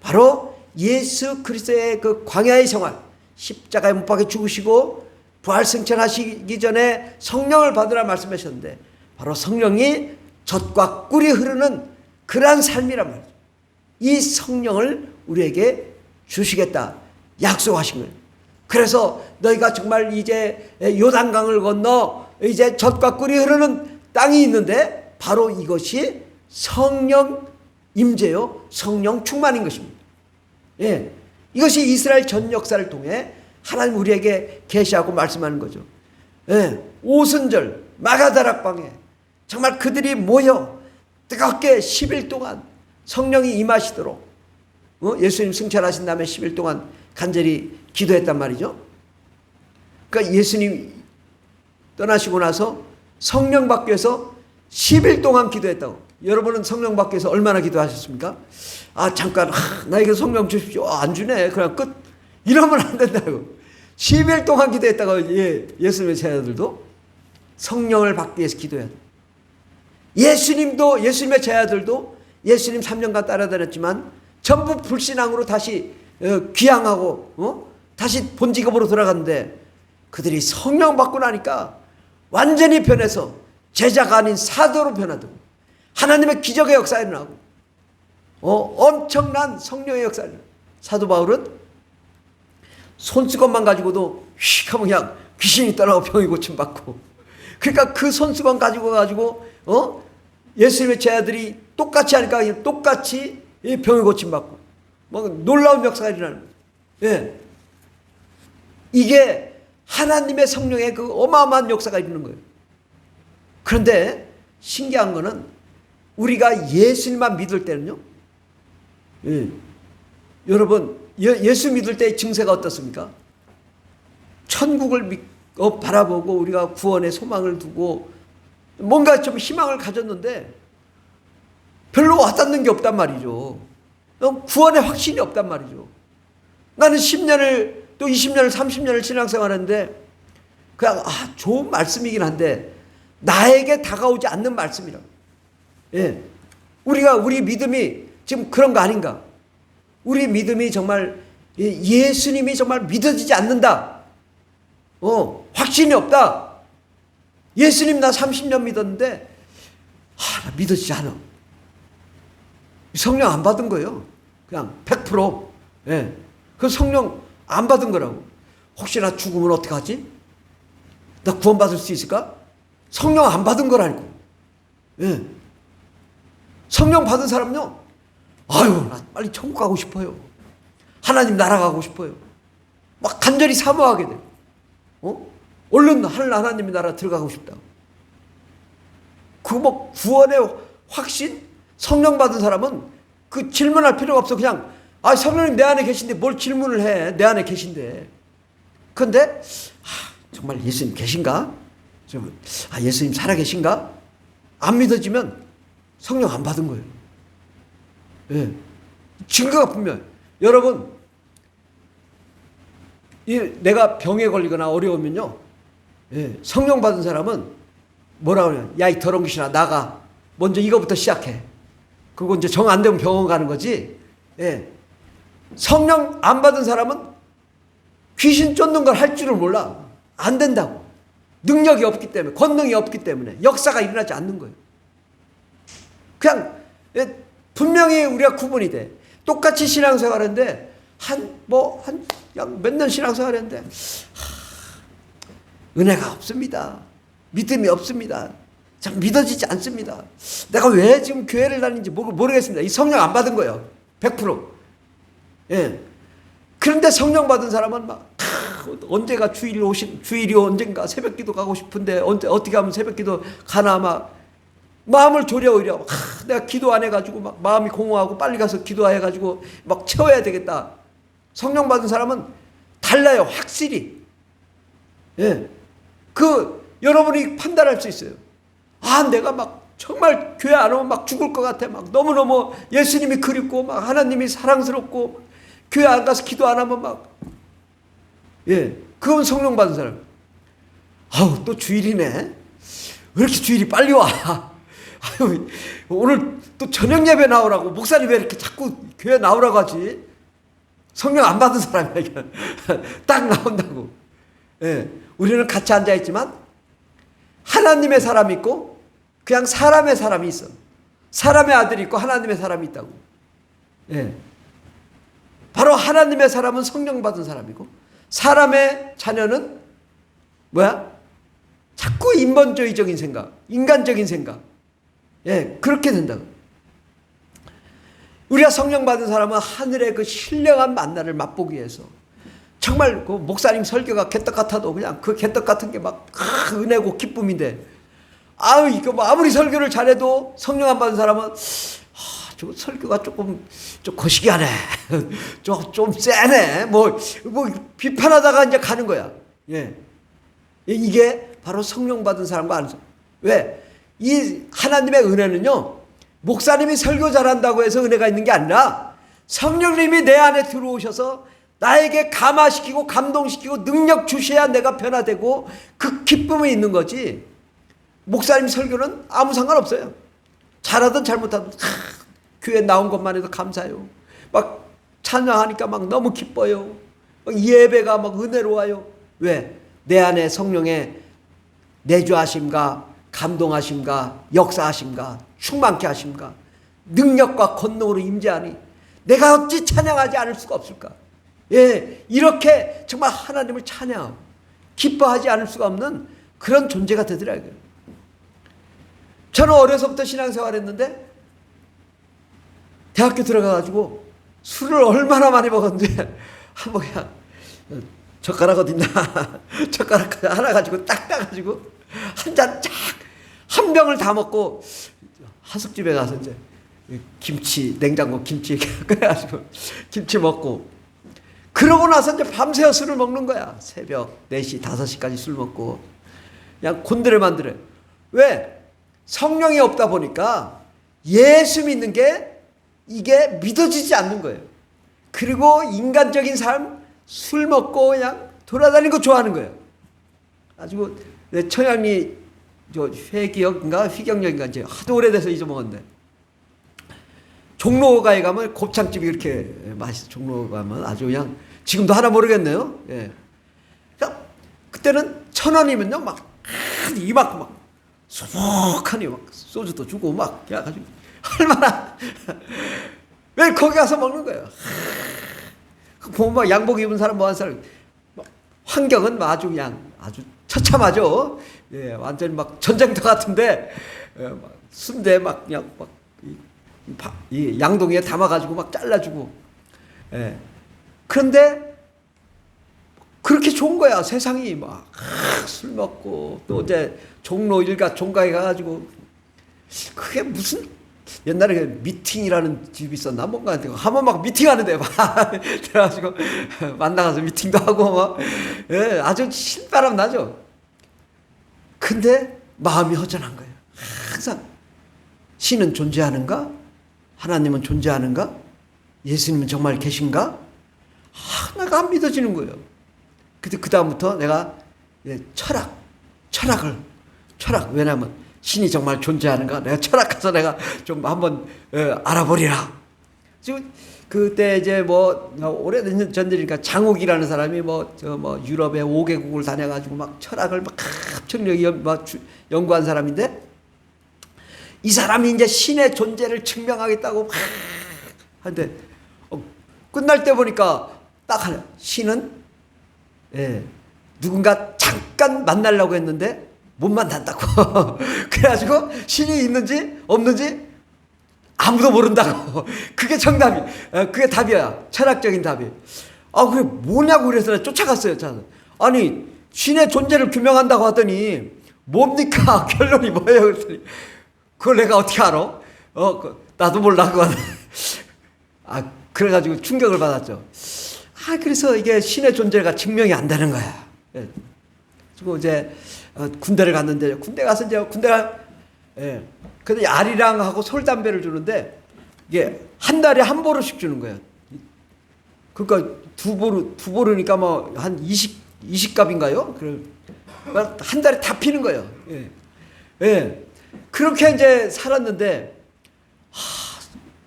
A: 바로 예수 그리스도의 그 광야의 생활, 십자가에 못 박혀 죽으시고 부활 승천하시기 전에 성령을 받으라 말씀하셨는데, 바로 성령이 젖과 꿀이 흐르는 그러한 삶이란 말이죠. 이 성령을 우리에게 주시겠다 약속하신 거예요. 그래서 너희가 정말 이제 요단강을 건너 이제 젖과 꿀이 흐르는 땅이 있는데, 바로 이것이 성령 임재요, 성령 충만인 것입니다. 예, 이것이 이스라엘 전 역사를 통해 하나님 우리에게 계시하고 말씀하는 거죠. 예, 오순절 마가다락방에 정말 그들이 모여 뜨겁게 10일 동안 성령이 임하시도록 예수님 승천하신 다음에 10일 동안 간절히 기도했단 말이죠. 그러니까 예수님 떠나시고 나서 성령 받기 위해서 10일 동안 기도했다고. 여러분은 성령 받기 위해서 얼마나 기도하셨습니까? 잠깐 나에게 성령 주십시오. 안 주네. 그냥 끝. 이러면 안 된다고. 10일 동안 기도했다고. 예수님의 제자들도 성령을 받기 위해서 기도해야 돼. 예수님도, 예수님의 제자들도 예수님 3년간 따라다녔지만 전부 불신앙으로 다시 귀향하고 다시 본직업으로 돌아갔는데, 그들이 성령 받고 나니까 완전히 변해서 제자가 아닌 사도로 변하더고, 하나님의 기적의 역사가 일어나고 엄청난 성령의 역사가 일어나고, 사도 바울은 손수건만 가지고도 휙 하면 그냥 귀신이 떠나고 병이 고침받고, 그러니까 그 손수건 가지고 예수님의 제자들이 똑같이 하니까 똑같이 병이 고침받고 놀라운 역사가 일어나는 거예요. 예. 이게 하나님의 성령의 그 어마어마한 역사가 있는 거예요. 그런데 신기한 거는 우리가 예수님만 믿을 때는요, 여러분 예수 믿을 때의 증세가 어떻습니까? 천국을 바라보고 우리가 구원의 소망을 두고 뭔가 좀 희망을 가졌는데 별로 와닿는 게 없단 말이죠. 구원의 확신이 없단 말이죠. 나는 10년을 또 20년을 30년을 신앙생활했는데 그냥 좋은 말씀이긴 한데 나에게 다가오지 않는 말씀이라고. 예, 우리 믿음이 지금 그런 거 아닌가? 우리 믿음이 정말 예수님이 정말 믿어지지 않는다. 확신이 없다. 예수님 나 30년 믿었는데 나 믿어지지 않아. 성령 안 받은 거예요. 그냥 100%. 예. 그 성령 안 받은 거라고. 혹시나 죽으면 어떡하지? 나 구원받을 수 있을까? 성령 안 받은 거라니까. 예. 성령 받은 사람은요, 나 빨리 천국 가고 싶어요. 하나님 나라 가고 싶어요. 막 간절히 사모하게 돼요. 얼른 하나님의 나라 들어가고 싶다고. 구원의 확신? 성령 받은 사람은 그 질문할 필요가 없어. 그냥 성령님 내 안에 계신데 뭘 질문을 해. 내 안에 계신데. 그런데 정말 예수님 계신가? 예수님 살아계신가? 안 믿어지면 성령 안 받은 거예요. 예. 증거가 분명해요. 여러분, 내가 병에 걸리거나 어려우면요, 성령 받은 사람은 뭐라고 그래요? 야, 이 더러운 귀신아, 나가. 먼저 이거부터 시작해. 그리고 이제 정 안 되면 병원 가는 거지. 예. 성령 안 받은 사람은 귀신 쫓는 걸 할 줄을 몰라. 안 된다고. 능력이 없기 때문에, 권능이 없기 때문에, 역사가 일어나지 않는 거예요. 그냥 분명히 우리가 구분이 돼. 똑같이 신앙생활 하는데 몇 년 신앙생활 했는데 은혜가 없습니다. 믿음이 없습니다. 참 믿어지지 않습니다. 내가 왜 지금 교회를 다니는지 모르겠습니다. 이 성령 안 받은 거예요. 100%. 예. 그런데 성령 받은 사람은 막 언제가 주일이 언젠가 새벽기도 가고 싶은데 어떻게 하면 새벽기도 가나 막 마음을 졸여 오히려 내가 기도 안 해가지고 막 마음이 공허하고 빨리 가서 기도해가지고 막 채워야 되겠다. 성령 받은 사람은 달라요. 확실히. 예. 여러분이 판단할 수 있어요. 내가 막 정말 교회 안 오면 막 죽을 것 같아. 막 너무너무 예수님이 그립고 막 하나님이 사랑스럽고 교회 안 가서 기도 안 하면 막 그건 성령 받은 사람. 또 주일이네. 왜 이렇게 주일이 빨리 와? 오늘 또 저녁 예배 나오라고 목사님 왜 이렇게 자꾸 교회 나오라고 하지? 성령 안 받은 사람이야. 딱 나온다고. 우리는 같이 앉아 있지만 하나님의 사람이 있고 그냥 사람의 사람이 있어. 사람의 아들이 있고 하나님의 사람이 있다고. 바로 하나님의 사람은 성령 받은 사람이고 사람의 자녀는 뭐야? 자꾸 인본주의적인 생각, 인간적인 생각. 그렇게 된다고. 우리가 성령 받은 사람은 하늘의 그 신령한 만나를 맛보기 위해서 정말 그 목사님 설교가 개떡 같아도 그냥 그 개떡 같은 게 막 은혜고 기쁨인데 이거 뭐 아무리 설교를 잘해도 성령 안 받은 사람은 저 설교가 좀 거시기하네. 좀 세네. 뭐 비판하다가 이제 가는 거야. 이게 바로 성령 받은 사람과 아는 사람. 왜? 이 하나님의 은혜는요, 목사님이 설교 잘한다고 해서 은혜가 있는 게 아니라 성령님이 내 안에 들어오셔서 나에게 감화시키고 감동시키고 능력 주셔야 내가 변화되고 그 기쁨이 있는 거지. 목사님 설교는 아무 상관없어요. 잘하든 잘못하든 교회 나온 것만 해도 감사해요. 막 찬양하니까 막 너무 기뻐요. 막 예배가 막 은혜로워요. 왜? 내 안에 성령의 내주하심과 감동하심과 역사하심과 충만케 하심과 능력과 권능으로 임재하니 내가 어찌 찬양하지 않을 수가 없을까? 이렇게 정말 하나님을 찬양하고 기뻐하지 않을 수가 없는 그런 존재가 되더라고요. 저는 어려서부터 신앙생활했는데 대학교 들어가가지고 술을 얼마나 많이 먹었는지 한번 그냥 젓가락 어딨나 젓가락 하나 가지고 딱 따가지고 한 잔 쫙 한 병을 다 먹고 하숙집에 가서 이제 김치 냉장고 김치 끓여가지고 김치 먹고 그러고 나서 이제 밤새워 술을 먹는 거야. 새벽 4시 5시까지 술 먹고 그냥 곤드레 만드래. 왜? 성령이 없다 보니까 예수 믿는 게 이게 믿어지지 않는 거예요. 그리고 인간적인 삶 술 먹고 그냥 돌아다니는 거 좋아하는 거예요. 아주 처양리 회기역인가 휘경역인가 이제 하도 오래돼서 잊어먹었는데 종로가에 가면 곱창집이 이렇게 맛있어. 종로 가면 아주 그냥 지금도 하나 모르겠네요. 그러니까 그때는 1,000원이면요 막 이만큼 막 소복하니 막 소주도 주고 막 해가지고 얼마나 왜 거기 가서 먹는 거예요. 보면 막 양복 입은 사람 뭐 하는 사람 환경은 아주 그냥 아주 처참하죠. 완전히 막 전쟁터 같은데 막 순대 막 그냥 막 이 양동이에 담아가지고 막 잘라주고. 그런데 그렇게 좋은 거야 세상이. 막 술 먹고 또 이제 종로 일가 종가에 가가지고 그게 무슨 옛날에 미팅이라는 집이 있었나 뭔가 한번 막 미팅하는데 막 그래가지고 만나가서 미팅도 하고 막 아주 신바람 나죠. 근데 마음이 허전한 거예요. 항상 신은 존재하는가? 하나님은 존재하는가? 예수님은 정말 계신가? 하나가 안 믿어지는 거예요. 근데 그 다음부터 내가 철학 왜냐면 신이 정말 존재하는가? 내가 철학가서 내가 좀 한번 알아보리라. 지금 그때 이제 뭐 오래된 전들이니까 장욱이라는 사람이 유럽의 5개국을 다녀가지고 막 철학을 막 엄청 연구한 사람인데 이 사람이 이제 신의 존재를 증명하겠다고 하는데 끝날 때 보니까 딱 하나 신은 누군가 잠깐 만나려고 했는데 못 만난다고. 그래가지고 신이 있는지 없는지 아무도 모른다고. 그게 정답이, 그게 답이야. 철학적인 답이. 그게 뭐냐고 그래서 쫓아갔어요. 아니, 신의 존재를 규명한다고 하더니 뭡니까? 결론이 뭐예요? 그랬더니 그걸 내가 어떻게 알아? 나도 몰라. 그거. 그래가지고 충격을 받았죠. 그래서 이게 신의 존재가 증명이 안 되는 거야. 그리고 이제 군대를 갔는데, 군대 가서 이제 근데 아리랑하고 솔담배를 주는데 이게 한 달에 한 보루씩 주는 거예요. 그러니까 두 보루니까 뭐 한 20갑인가요? 한 달에 다 피는 거예요. 그렇게 이제 살았는데,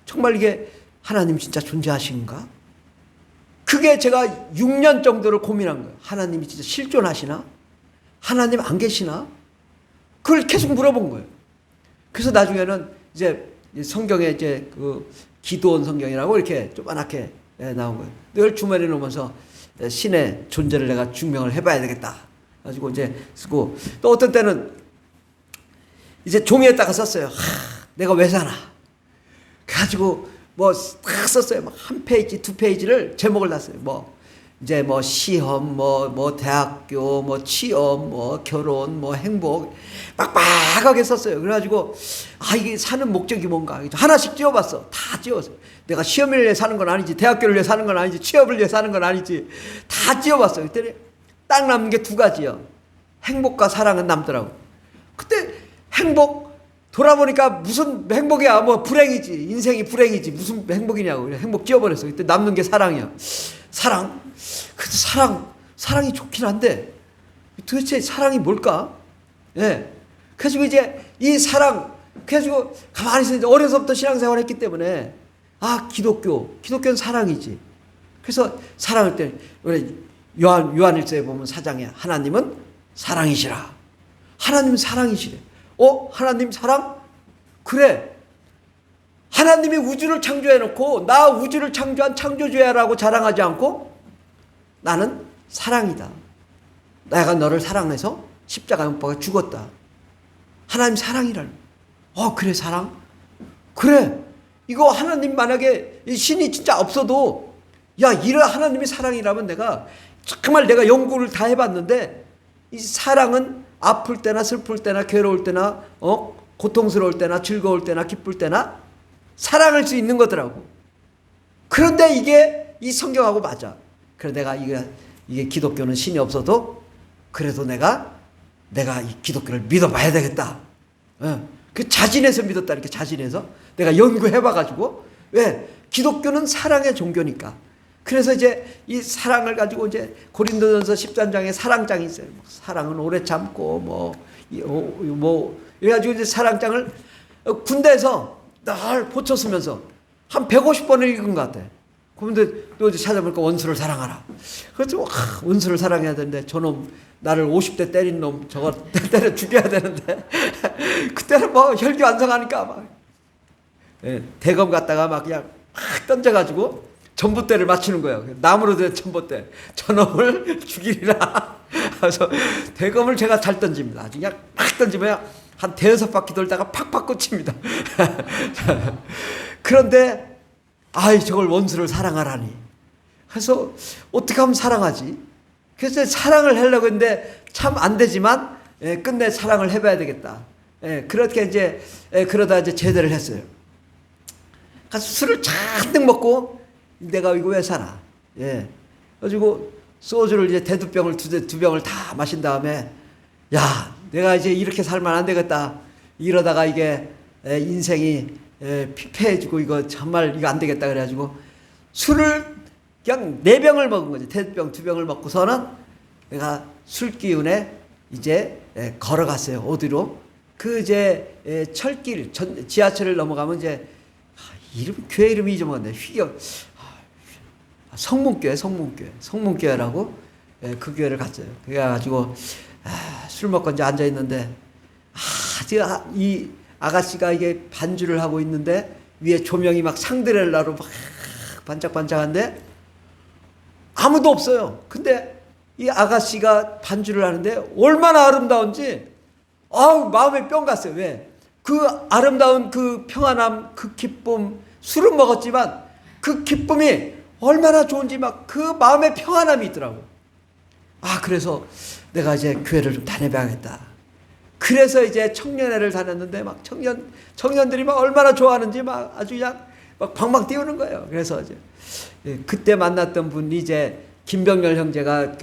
A: 정말 이게 하나님 진짜 존재하신가? 그게 제가 6년 정도를 고민한 거예요. 하나님이 진짜 실존하시나? 하나님 안 계시나? 그걸 계속 물어본 거예요. 그래서 나중에는 이제 성경에 이제 그 기도원 성경이라고 이렇게 조그맣게 나온 거예요. 늘 주머니에 놓으면서 신의 존재를 내가 증명을 해봐야 되겠다. 가지고 이제 쓰고, 또 어떤 때는 이제 종이에다가 썼어요. 내가 왜 사나? 가지고 뭐 딱 썼어요. 막 한 페이지, 두 페이지를 제목을 놨어요. 이제 시험, 대학교, 취업, 결혼, 행복, 빡빡하게 썼어요. 그래가지고, 이게 사는 목적이 뭔가. 하나씩 찌워봤어. 다 찌웠어요. 내가 시험을 위해 사는 건 아니지, 대학교를 위해 사는 건 아니지, 취업을 위해 사는 건 아니지. 다 찌워봤어요. 그랬더니 딱 남는 게 두 가지요. 행복과 사랑은 남더라고. 그때 행복, 돌아보니까 무슨 행복이야. 불행이지. 인생이 불행이지. 무슨 행복이냐고. 행복 찌워버렸어. 그때 남는 게 사랑이야. 사랑? 그래도 사랑이 좋긴 한데, 도대체 사랑이 뭘까? 그래가지고 이제 이 사랑, 그래가지고 가만히 있어. 어려서부터 신앙생활 했기 때문에, 기독교는 사랑이지. 그래서 사랑할 때, 요한일서에 보면 4장에 하나님은 사랑이시라. 하나님은 사랑이시래. 하나님 사랑? 그래. 하나님이 우주를 창조해놓고 나 우주를 창조한 창조주야라고 자랑하지 않고 나는 사랑이다. 내가 너를 사랑해서 십자가에 못 박아 죽었다. 하나님 사랑이라는. 그래 사랑? 그래. 이거 하나님 만약에 신이 진짜 없어도 이런 하나님이 사랑이라면 정말 내가 연구를 다 해봤는데 이 사랑은 아플 때나 슬플 때나 괴로울 때나 고통스러울 때나 즐거울 때나 기쁠 때나 사랑할 수 있는 거더라고. 그런데 이게 이 성경하고 맞아. 그래서 내가 이게 기독교는 신이 없어도 그래도 내가 이 기독교를 믿어봐야 되겠다. 그 자진해서 믿었다니까. 자진해서 내가 연구해봐가지고. 왜? 기독교는 사랑의 종교니까. 그래서 이제 이 사랑을 가지고 이제 고린도전서 13장에 사랑장이 있어요. 사랑은 오래 참고 이래가지고 이제 사랑장을 군대에서 늘 포쳐 쓰면서 한 150번을 읽은 것 같아. 그런데 또 이제 찾아보니까 원수를 사랑하라. 그래서 원수를 사랑해야 되는데 저놈 나를 50대 때린 놈 저거 때려 죽여야 되는데 그때는 혈기완성하니까 대검 갖다가 그냥 던져가지고 전봇대를 맞추는 거예요. 나무로 된 전봇대. 저놈을 죽이리라. 그래서 대검을 제가 잘 던집니다. 아주 그냥 팍 던지면 한 대여섯 바퀴 돌다가 팍팍 꽂힙니다. 그런데 저걸 원수를 사랑하라니. 그래서 어떻게 하면 사랑하지? 그래서 사랑을 하려고 했는데 참 안 되지만 끝내 사랑을 해봐야 되겠다. 그렇게 이제 그러다 이제 제대를 했어요. 그래서 술을 잔뜩 먹고 내가 이거 왜 사나? 그래가지고 소주를 이제 대두병을 두 병을 다 마신 다음에 내가 이제 이렇게 살면 안 되겠다. 이러다가 이게 인생이 피폐해지고 이거 정말 이거 안 되겠다. 그래가지고 술을 그냥 4병을 먹은 거지. 대두병 2병을 먹고서는 내가 술 기운에 이제 걸어갔어요. 어디로? 그 이제 철길 지하철을 넘어가면 이제 교회 이름이 잊어먹었네. 성문교회라고 그 교회를 갔어요. 그래가지고 술 먹고 이제 앉아 있는데 이 아가씨가 이게 반주를 하고 있는데 위에 조명이 막 상드렐라로 막 반짝반짝한데 아무도 없어요. 근데 이 아가씨가 반주를 하는데 얼마나 아름다운지 마음에 뿅 갔어요. 왜? 그 아름다운 그 평안함, 그 기쁨, 술은 먹었지만 그 기쁨이 얼마나 좋은지 막 그 마음의 평안함이 있더라고. 그래서 내가 이제 교회를 좀 다녀봐야겠다. 그래서 이제 청년회를 다녔는데 막 청년들이 막 얼마나 좋아하는지 막 아주 그냥 막 방방 띄우는 거예요. 그래서 이제 그때 만났던 분이 이제 김병렬 형제가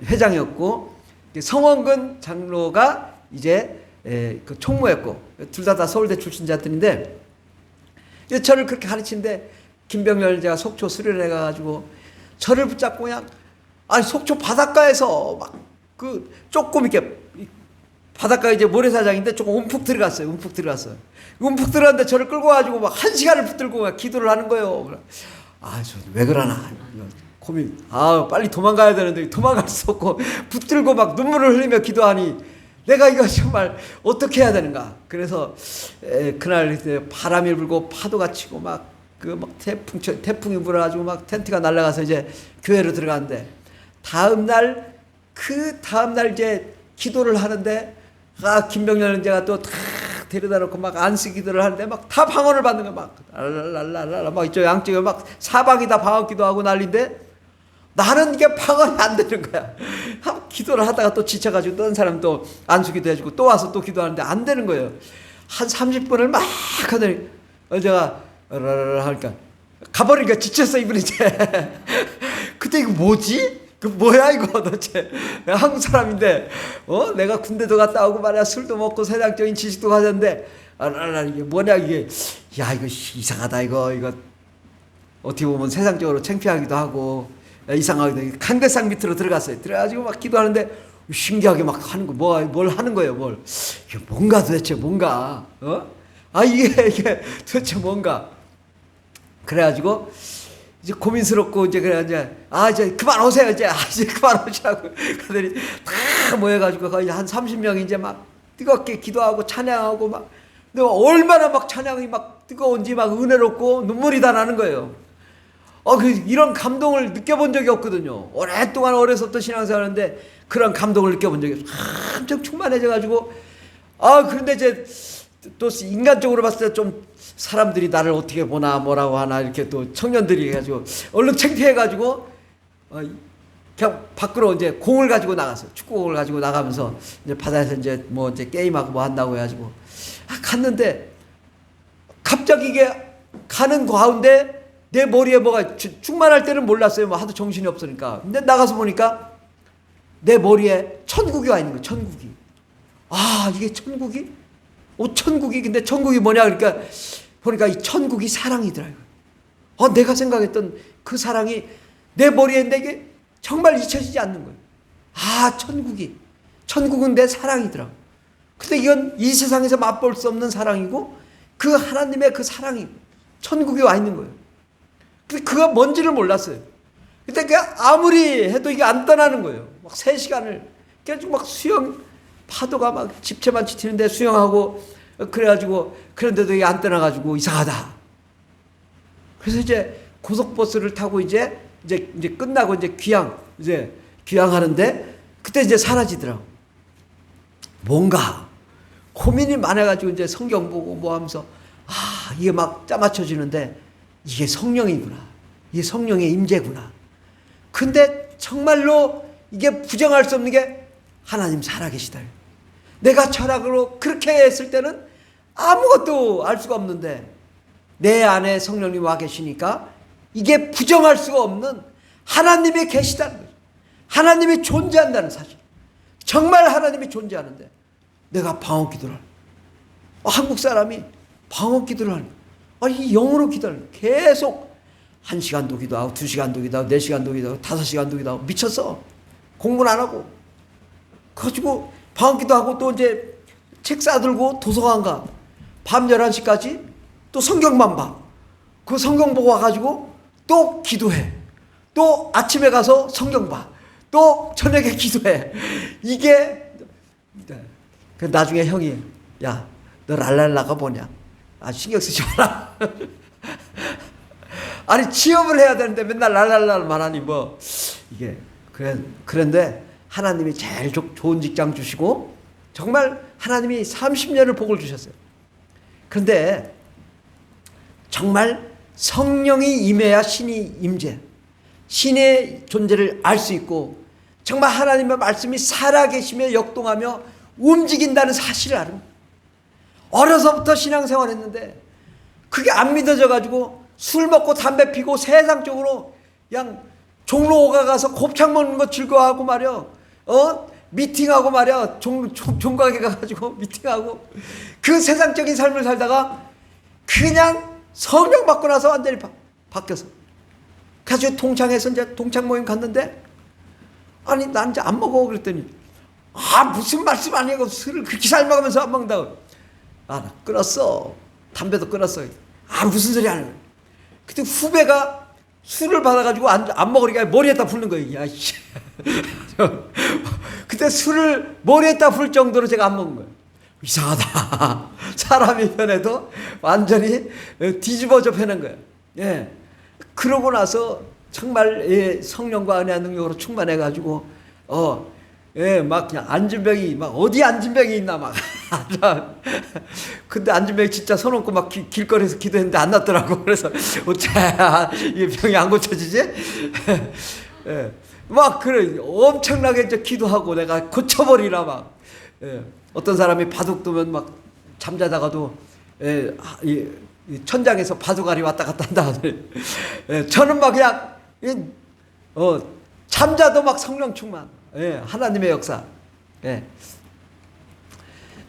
A: 회장이었고, 성원근 장로가 이제 그 총무였고, 둘 다 서울대 출신자들인데, 저를 그렇게 가르치는데, 김병렬 형제가 속초 수련회 가가지고 저를 붙잡고 그냥, 속초 바닷가에서 막 조금 이렇게 바닷가 이제 모래사장인데 조금 움푹 들어갔어요. 움푹 들어갔는데 저를 끌고 가지고 막 1시간을 붙들고 막 기도를 하는 거예요. 저 왜 그러나 고민. 빨리 도망가야 되는데 도망갈 수 없고 붙들고 막 눈물을 흘리며 기도하니 내가 이거 정말 어떻게 해야 되는가. 그래서 그날 이제 바람이 불고 파도가 치고 막 태풍이 불어가지고 막 텐트가 날아가서 이제 교회로 들어갔는데, 다음 날 이제 기도를 하는데, 김병렬 형제가 또 다 데려다 놓고 막 안수 기도를 하는데 막 다 방언을 받는 거야. 막 랄랄랄랄라 막 이쪽 양쪽에 막 사방이 다 방언 기도하고 난리인데, 나는 이게 방언이 안 되는 거야. 기도를 하다가 또 지쳐가지고 또 한 사람 또 안수 기도해주고 또 와서 또 기도하는데 안 되는 거예요. 한 30분을 막 하더니 제가 하니까 가버리니까 지쳤어 이분이 이제. 그때 이거 뭐지? 뭐야 이거 도대체. 내가 한국 사람인데 내가 군대도 갔다 오고 말이야, 술도 먹고 세상적인 지식도 가졌는데 이게 뭐냐 이게. 야 이거 이상하다 이거 어떻게 보면 세상적으로 창피하기도 하고 이상하기도. 간대상 밑으로 들어갔어요. 들어가지고 막 기도하는데 신기하게 막 하는 거. 뭘 하는 거예요. 이게 뭔가 도대체 뭔가 이게 도대체 뭔가. 그래가지고 이제 고민스럽고 이제 이제 그만 오세요. 이제 그만 오시라고. 그러더니 다 모여가지고 거의 한 30명이 이제 막 뜨겁게 기도하고 찬양하고 막. 근데 얼마나 막 찬양이 막 뜨거운지 막 은혜롭고 눈물이 다 나는 거예요. 이런 감동을 느껴본 적이 없거든요. 오랫동안 어려서부터 신앙생활하는데 그런 감동을 느껴본 적이 없어요. 한참 충만해져가지고. 그런데 이제 또 인간적으로 봤을 때 좀 사람들이 나를 어떻게 보나 뭐라고 하나 이렇게 또 청년들이 해가지고 얼른 창피해가지고 그냥 밖으로 이제 공을 가지고 나갔어요. 축구공을 가지고 나가면서 이제 바다에서 이제 게임하고 뭐 한다고 해가지고 갔는데, 갑자기 이게 가는 가운데 내 머리에 뭐가 충만할 때는 몰랐어요. 하도 정신이 없으니까. 근데 나가서 보니까 내 머리에 천국이 와 있는 거예요. 천국이. 이게 천국이? 천국이. 근데 천국이 뭐냐 그러니까 보니까 이 천국이 사랑이더라고요. 내가 생각했던 그 사랑이 내 머리에 내게 정말 잊혀지지 않는 거예요. 천국은 내 사랑이더라고. 근데 이건 이 세상에서 맛볼 수 없는 사랑이고 그 하나님의 그 사랑이 천국에 와 있는 거예요. 근데 그가 뭔지를 몰랐어요. 근데 아무리 해도 이게 안 떠나는 거예요. 막 3시간을 계속 막 파도가 막 집채만 지치는데 수영하고 그래가지고, 그런데도 이게 안 떠나가지고 이상하다. 그래서 이제 고속버스를 타고 이제 끝나고 이제 귀향하는데 그때 이제 사라지더라고. 뭔가 고민이 많아가지고 이제 성경 보고 뭐 하면서 이게 막 짜맞춰지는데 이게 성령이구나. 이게 성령의 임재구나. 근데 정말로 이게 부정할 수 없는 게 하나님 살아계시다. 내가 철학으로 그렇게 했을 때는 아무것도 알 수가 없는데 내 안에 성령님 와 계시니까 이게 부정할 수가 없는 하나님이 계시다는 거죠. 하나님이 존재한다는 사실. 정말 하나님이 존재하는데 내가 방언 기도를 한국 사람이 방언 기도를 하는 이 영어로 기도를 계속 1시간도 기도하고 2시간도 기도하고 4시간도 기도하고 5시간도 기도하고 미쳤어. 공부는 안 하고. 그래가지고 방언 기도하고 또 이제 책 싸들고 도서관 가. 밤 11시까지 또 성경만 봐. 그 성경 보고 와가지고 또 기도해. 또 아침에 가서 성경 봐. 또 저녁에 기도해. 이게 나중에 형이 야, 너 랄랄라가 뭐냐? 신경 쓰지 마라. 아니 취업을 해야 되는데 맨날 랄랄랄만 하니 이게 그런데 하나님이 제일 좋은 직장 주시고 정말 하나님이 30년을 복을 주셨어요. 그런데 정말 성령이 임해야 신이 임재, 신의 존재를 알 수 있고 정말 하나님의 말씀이 살아계시며 역동하며 움직인다는 사실을 알은 거예요. 어려서부터 신앙생활 했는데 그게 안 믿어져 가지고 술 먹고 담배 피고 세상적으로 그냥 종로가 가서 곱창 먹는 거 즐거워하고 말이야. 미팅하고 말이야. 종각에 가가지고 미팅하고 그 세상적인 삶을 살다가 그냥 성령 받고 나서 완전히 바뀌어서 가지고 동창에서 이제 동창 모임 갔는데 아니 난 이제 안 먹어 그랬더니 무슨 말씀 아니고 술을 그렇게 잘 먹으면서 안 먹는다고. 나 끊었어. 담배도 끊었어. 무슨 소리 하는 거야. 그때 후배가 술을 받아가지고 안 먹으니까 머리에다 붓는 거예요. 야, 씨. 그때 술을 머리에다 풀 정도로 제가 안 먹은 거예요. 이상하다. 사람이 변해도 완전히 뒤집어져 변한 거예요. 예. 그러고 나서 정말 성령과 은혜와 능력으로 충만해가지고 막 그냥 안진병이 막 어디 안진병이 있나 막. 근데 안진병이 진짜 서놓고 막 길거리에서 기도했는데 안 낫더라고. 그래서 어째 이 병이 안 고쳐지지? 예. 막 그래 엄청나게 이제 기도하고 내가 고쳐버리라 막. 예. 어떤 사람이 바둑 두면 막 잠자다가도 이 천장에서 바둑알이 왔다 갔다 한다 하더니 저는 막 그냥 잠자도 막 성령 충만. 하나님의 역사.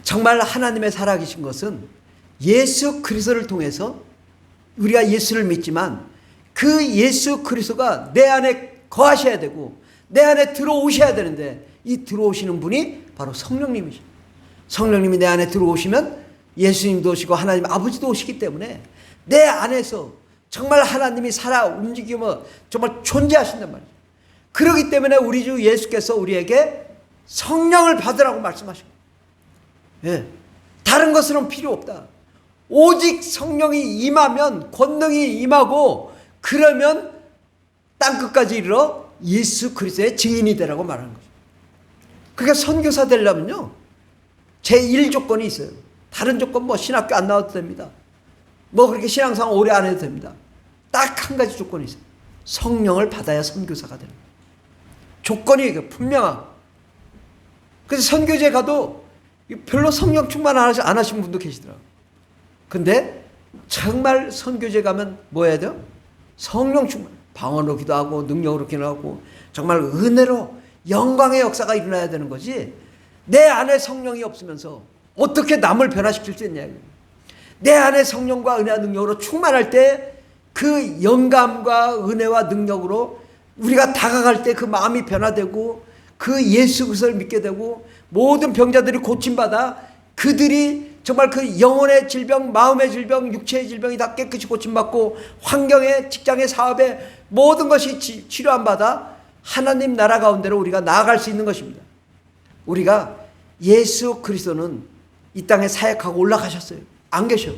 A: 정말 하나님의 살아계신 것은 예수 그리스도를 통해서 우리가 예수를 믿지만 그 예수 그리스도가 내 안에 거하셔야 되고 내 안에 들어오셔야 되는데 이 들어오시는 분이 바로 성령님이십니다. 성령님이 내 안에 들어오시면 예수님도 오시고 하나님 아버지도 오시기 때문에 내 안에서 정말 하나님이 살아 움직이며 정말 존재하신단 말이죠. 그렇기 때문에 우리 주 예수께서 우리에게 성령을 받으라고 말씀하시고 다른 것은 필요 없다. 오직 성령이 임하면 권능이 임하고 그러면 땅끝까지 이르러 예수 그리스도의 증인이 되라고 말하는 거죠. 그러니까 선교사 되려면요 제1조건이 있어요. 다른 조건 뭐 신학교 안 나와도 됩니다. 뭐 그렇게 신앙생활 오래 안 해도 됩니다. 딱 한 가지 조건이 있어요. 성령을 받아야 선교사가 되는 거예요. 조건이 분명하고. 그래서 선교지에 가도 별로 성령 충만 안 하신 분도 계시더라고요. 근데 정말 선교지에 가면 뭐 해야 돼요? 성령 충만. 방언으로 기도하고 능력으로 기도하고 정말 은혜로 영광의 역사가 일어나야 되는 거지. 내 안에 성령이 없으면서 어떻게 남을 변화시킬 수 있냐. 내 안에 성령과 은혜와 능력으로 충만할 때 그 영감과 은혜와 능력으로 우리가 다가갈 때 그 마음이 변화되고 그 예수 그리스도를 믿게 되고 모든 병자들이 고침받아 그들이 정말 그 영혼의 질병, 마음의 질병, 육체의 질병이 다 깨끗이 고침받고 환경에, 직장의, 사업에 모든 것이 치료함 받아 하나님 나라 가운데로 우리가 나아갈 수 있는 것입니다. 우리가 예수 그리스도는 이 땅에 사역하고 올라가셨어요. 안 계셔.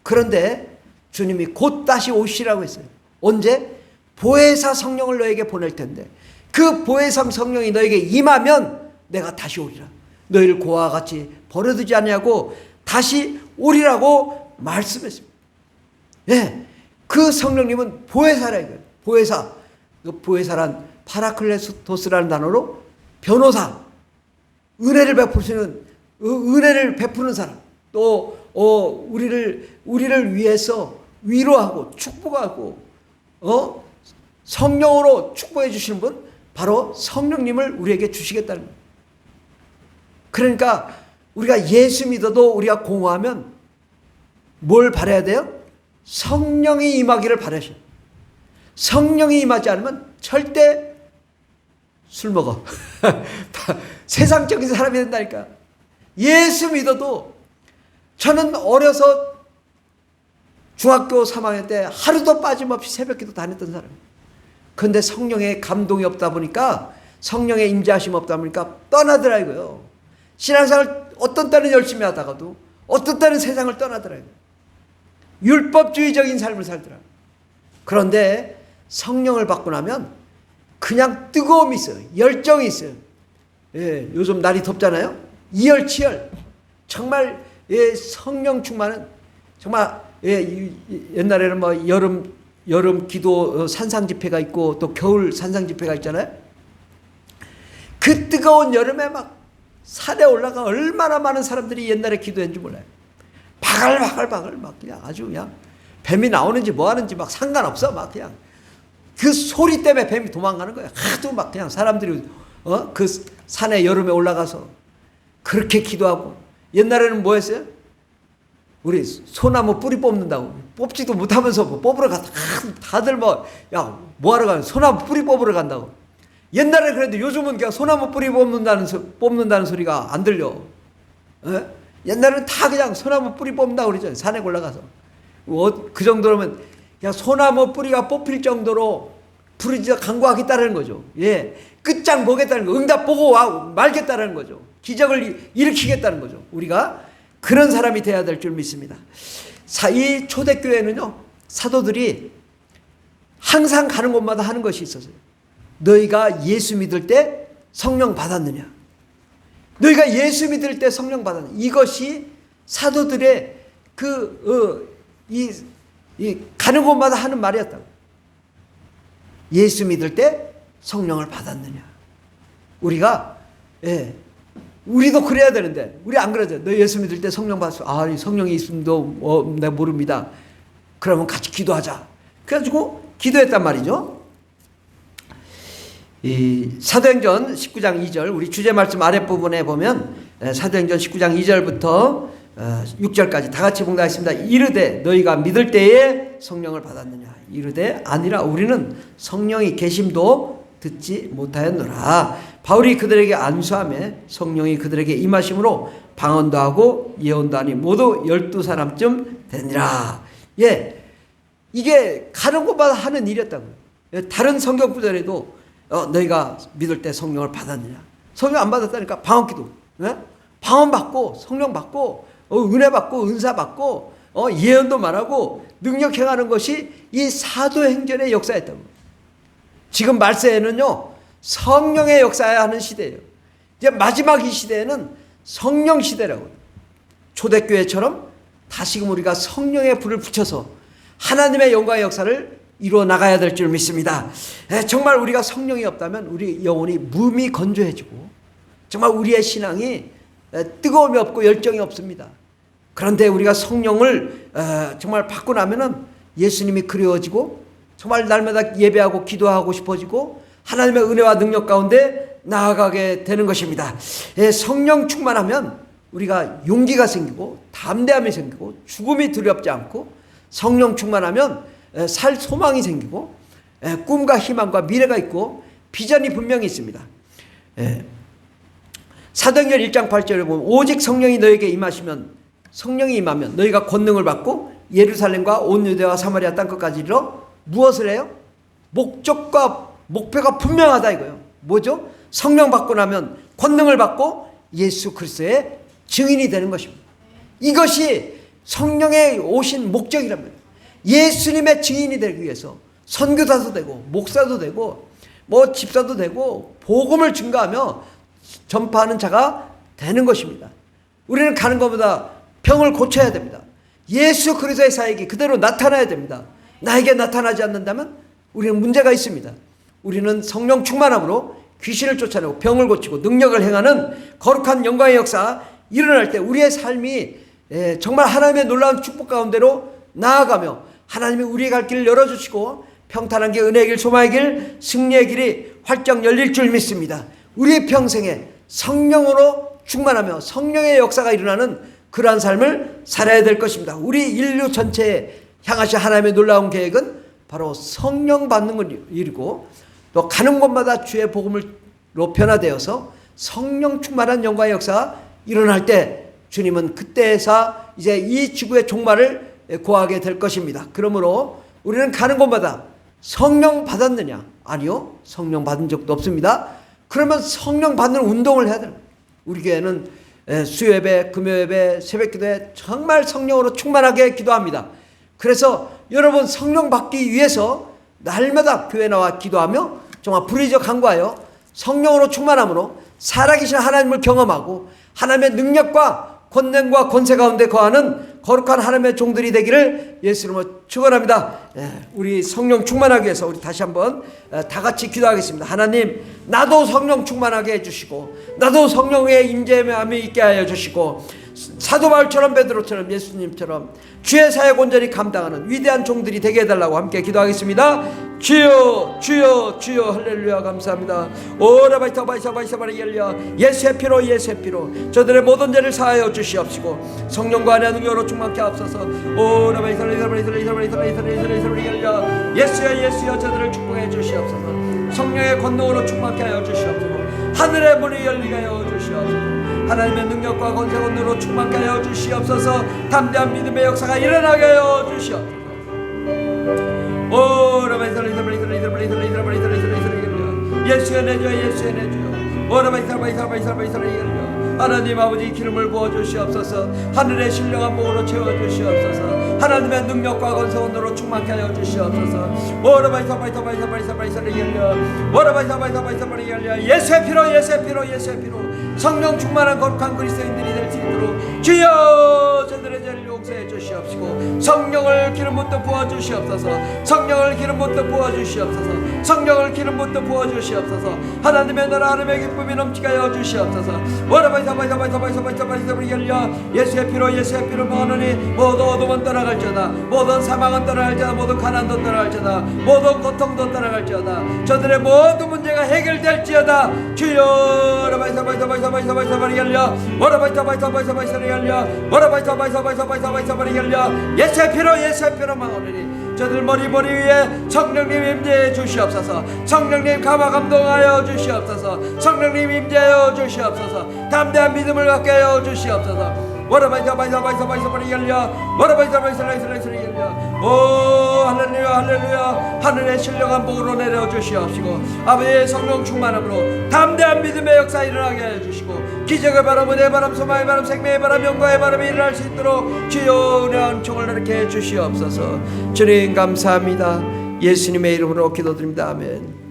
A: 그런데 주님이 곧 다시 오시라고 했어요. 언제? 보혜사 성령을 너에게 보낼 텐데 그 보혜사 성령이 너에게 임하면 내가 다시 오리라. 너희를 고아와 같이 버려두지 아니하고 다시 오리라고 말씀했습니다. 그 성령님은 보혜사라 이거예요. 보혜사. 그 보혜사란 파라클레토스라는 단어로 변호사, 은혜를 베푸시는 은혜를 베푸는 사람, 또 우리를 위해서 위로하고 축복하고 성령으로 축복해 주시는 분 바로 성령님을 우리에게 주시겠다는 거예요. 그러니까 우리가 예수 믿어도 우리가 공허하면 뭘 바라야 돼요? 성령이 임하기를 바라셔요. 성령이 임하지 않으면 절대 술 먹어. 세상적인 사람이 된다니까. 예수 믿어도 저는 어려서 중학교 3학년 때 하루도 빠짐없이 새벽기도 다녔던 사람이에요. 그런데 성령의 감동이 없다 보니까 성령의 임재하심이 없다 보니까 떠나더라고요. 신앙생활 어떤 때는 열심히 하다가도 어떤 때는 세상을 떠나더라고요. 율법주의적인 삶을 살더라고요. 그런데 성령을 받고 나면 그냥 뜨거움이 있어요. 열정이 있어요. 요즘 날이 덥잖아요. 이열치열 정말 성령 충만은 정말 옛날에는 뭐 여름 기도 산상 집회가 있고 또 겨울 산상 집회가 있잖아요. 그 뜨거운 여름에 막 산에 올라가 얼마나 많은 사람들이 옛날에 기도했는지 몰라요. 바글바글 막 그냥 아주 그냥 뱀이 나오는지 뭐 하는지 막 상관없어. 막 그냥 그 소리 때문에 뱀이 도망가는 거예요. 하도 막 그냥 사람들이 그 산에 여름에 올라가서 그렇게 기도하고. 옛날에는 뭐 했어요? 우리 소나무 뿌리 뽑는다고 뽑지도 못하면서 뭐 뽑으러 갔다. 다들 뭐 야 뭐하러 가는 소나무 뿌리 뽑으러 간다고. 옛날에 그래도 요즘은 그냥 소나무 뿌리 뽑는다는 소리가 안 들려. 옛날에는 다 그냥 소나무 뿌리 뽑는다고 그러죠. 산에 올라가서. 그 정도면 그냥 소나무 뿌리가 뽑힐 정도로 부르짖어 간구하겠다는 거죠. 예. 끝장 보겠다는 거. 응답 보고 말겠다는 거죠. 기적을 일으키겠다는 거죠. 우리가 그런 사람이 돼야 될 줄 믿습니다. 이 초대교회는요, 사도들이 항상 가는 곳마다 하는 것이 있었어요. 너희가 예수 믿을 때 성령 받았느냐? 너희가 예수 믿을 때 성령 받았느냐? 이것이 사도들의 가는 곳마다 하는 말이었다고. 예수 믿을 때 성령을 받았느냐? 우리도 그래야 되는데, 우리 안 그러죠. 너 예수 믿을 때 성령 받았어. 성령이 있음도 내가 모릅니다. 그러면 같이 기도하자. 그래가지고 기도했단 말이죠. 이 사도행전 19장 2절, 우리 주제 말씀 아랫부분에 보면 사도행전 19장 2절부터 6절까지 다 같이 봉독하겠습니다. 이르되 너희가 믿을 때에 성령을 받았느냐? 이르되 아니라 우리는 성령이 계심도 듣지 못하였노라. 바울이 그들에게 안수하며 성령이 그들에게 임하심으로 방언도 하고 예언도 하니 모두 12사람쯤 되니라. 예, 이게 가는 곳마다 하는 일이었다고요. 다른 성경 구절에도 너희가 믿을 때 성령을 받았느냐? 성령 안 받았다니까 방언기도. 방언 받고 성령 받고 은혜 받고 은사 받고 예언도 말하고 능력 행하는 것이 이 사도행전의 역사였다고. 지금 말세에는요, 성령의 역사해야 하는 시대예요. 이제 마지막 이 시대에는 성령 시대라고요. 초대교회처럼 다시금 우리가 성령의 불을 붙여서 하나님의 영광의 역사를 이루어 나가야 될 줄 믿습니다. 정말 우리가 성령이 없다면 우리 영혼이 무미 건조해지고 정말 우리의 신앙이 뜨거움이 없고 열정이 없습니다. 그런데 우리가 성령을 정말 받고 나면은 예수님이 그리워지고 정말 날마다 예배하고 기도하고 싶어지고 하나님의 은혜와 능력 가운데 나아가게 되는 것입니다. 성령 충만하면 우리가 용기가 생기고 담대함이 생기고 죽음이 두렵지 않고, 성령 충만하면 살 소망이 생기고 꿈과 희망과 미래가 있고 비전이 분명히 있습니다. 사도행전 1장 8절에 보면 오직 성령이 너에게 임하시면, 성령이 임하면 너희가 권능을 받고 예루살렘과 온 유대와 사마리아 땅끝까지 이르러 무엇을 해요? 목적과 목표가 분명하다 이거예요. 뭐죠? 성령 받고 나면 권능을 받고 예수 그리스도의 증인이 되는 것입니다. 이것이 성령의 오신 목적이란 말이에요. 예수님의 증인이 되기 위해서 선교사도 되고 목사도 되고 뭐 집사도 되고 복음을 증거하며 전파하는 자가 되는 것입니다. 우리는 가는 것보다 병을 고쳐야 됩니다. 예수 그리스도의 사역이 그대로 나타나야 됩니다. 나에게 나타나지 않는다면 우리는 문제가 있습니다. 우리는 성령 충만함으로 귀신을 쫓아내고 병을 고치고 능력을 행하는 거룩한 영광의 역사 일어날 때 우리의 삶이 정말 하나님의 놀라운 축복 가운데로 나아가며 하나님이 우리의 갈 길을 열어주시고 평탄한 길, 은혜의 길, 소망의 길, 승리의 길이 활짝 열릴 줄 믿습니다. 우리의 평생에 성령으로 충만하며 성령의 역사가 일어나는 그러한 삶을 살아야 될 것입니다. 우리 인류 전체에 향하신 하나님의 놀라운 계획은 바로 성령 받는 일이고, 또 가는 곳마다 주의 복음으로 변화되어서 성령 충만한 영광의 역사가 일어날 때 주님은 그때에서 이제 이 지구의 종말을 고하게 될 것입니다. 그러므로 우리는 가는 곳마다 성령 받았느냐? 아니요, 성령 받은 적도 없습니다. 그러면 성령 받는 운동을 해야 돼요. 우리 교회는 수요예배, 금요예배, 새벽기도에 정말 성령으로 충만하게 기도합니다. 그래서 여러분 성령 받기 위해서 날마다 교회 나와 기도하며 정말 부르짖어 간구하여 성령으로 충만함으로 살아계신 하나님을 경험하고 하나님의 능력과 권능과 권세 가운데 거하는 거룩한 하나님의 종들이 되기를 예수 이름으로 축원합니다. 우리 성령 충만하기 위해서 우리 다시 한번 다 같이 기도하겠습니다. 하나님, 나도 성령 충만하게 해주시고 나도 성령의 임재함이 있게 하여 주시고 사도 바울처럼 베드로처럼 예수님처럼 주의 사역 온전히 감당하는 위대한 종들이 되게 해달라고 함께 기도하겠습니다. 주여 주여 주여 할렐루야 감사합니다. 오라바이타 바이사 바이사 바리엘리야 예수의 피로 예수의 피로 저들의 모든 죄를 사하여 주시옵시고 성령과 안에 능력으로 충만케 하옵소서. 오라바이사 바이사 바이사 바이사 바이사 바이사 바이사 바리엘리야 예수여 예수여 저들을 축복해 주시옵소서. 성령의 권능으로 충만케 하여 주시옵소서. 하늘의 문이 열리게 하여 주시옵소서. 하나님의 능력과 권세 권능으로 충만케 하여 주시옵소서. 담대한 믿음의 역사가 일어나게 하여 주시옵소서. 예수의 내 주여 예수의 내 주여 하나님 아버지 기름을 부어주시옵소서. 하늘의 신령한 목으로 채워주시옵소서. 하나님의 능력과 권세원으로 충만케 하여 주시옵소서. 예수의 피로 예수의 피로 예수의 피로 성령 충만한 거룩한 그리스도인들이 될 수 있도록 주여 저들의 죄를 용서해 주시옵시고 성령을 기름 붓듯 부어주시옵소서. 성령을 기름 붓듯 부어주시옵소서. 성령을 기름 붓듯 부어주시옵소서. 하나님의 나라 하나님의 기쁨이 넘치게 하여 주시옵소서. 예수의 피로 예수의 피로 먹으니 모든 어둠은 떠나갈지어다. 모든 사망은 떠나갈지어다. 모든 가난도 떠나갈지어다. 모든 고통도 떠나갈지어다. 저들의 모든 문제가 해결될지어다. 주여 예수의 피로 예수의 피로 먹으니 저들 머리 위에 성령님 임재해 주시옵소서. 성령님 감화 감동하여 주시옵소서. 성령님 임재하여 주시옵소서. 담대한 믿음을 갖게 하여 주시옵소서. 오 할렐루야 할렐루야. 하늘의 신령한 복으로 내려 주시옵시고 아버지의 성령 충만함으로 담대한 믿음의 역사 일어나게 해 주시고 기적의 바람 은혜의 바람 소망의 바람 생명의 바람 영광의 바람이 일어날 수 있도록 주여 은혜한 총을 이렇게 해 주시옵소서. 주님 감사합니다. 예수님의 이름으로 기도드립니다. 아멘.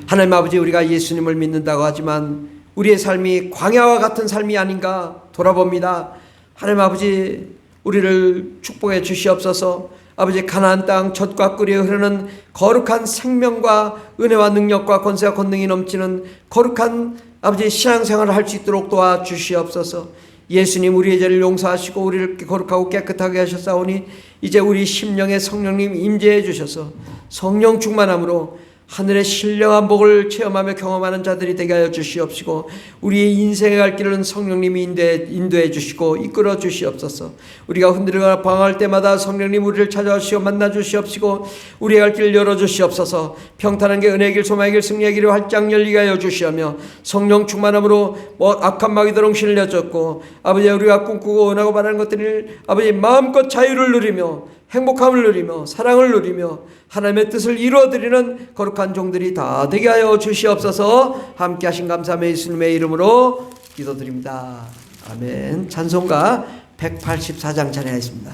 A: 하나님 아버지, 우리가 예수님을 믿는다고 하지만 우리의 삶이 광야와 같은 삶이 아닌가 돌아봅니다. 하나님 아버지, 우리를 축복해 주시옵소서. 아버지, 가나안 땅 젖과 꿀이 흐르는 거룩한 생명과 은혜와 능력과 권세와 권능이 넘치는 거룩한 아버지 신앙생활을 할 수 있도록 도와주시옵소서. 예수님, 우리의 죄를 용서하시고 우리를 거룩하고 깨끗하게 하셨사오니 이제 우리 심령에 성령님 임재해 주셔서 성령 충만함으로 하늘의 신령한 복을 체험하며 경험하는 자들이 되게 하여 주시옵시고 우리의 인생의 갈 길은 성령님이 인도해 주시고 이끌어 주시옵소서. 우리가 흔들거나 방황할 때마다 성령님 우리를 찾아오시어 만나 주시옵시고 우리의 갈 길을 열어 주시옵소서. 평탄한 게 은혜의 길 소망의 길 승리의 길이 활짝 열리게 하여 주시하며 성령 충만함으로 악한 마귀들 옹신을 내쫓고 아버지, 우리가 꿈꾸고 원하고 바라는 것들을 아버지 마음껏 자유를 누리며 행복함을 누리며 사랑을 누리며 하나님의 뜻을 이루어드리는 거룩한 종들이 다 되게 하여 주시옵소서. 함께 하신 감사함의 예수님의 이름으로 기도드립니다. 아멘. 찬송가 184장 찬양하겠습니다.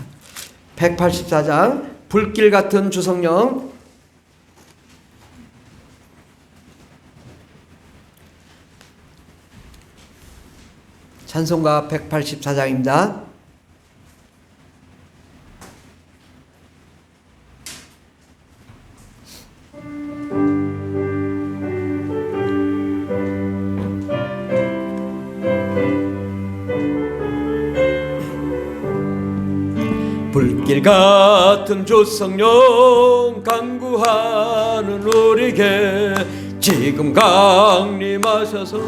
A: 184장 불길 같은 주성령. 찬송가 184장입니다. 불길 같은 조성령 간구하는 우리에게 지금 강림하셔서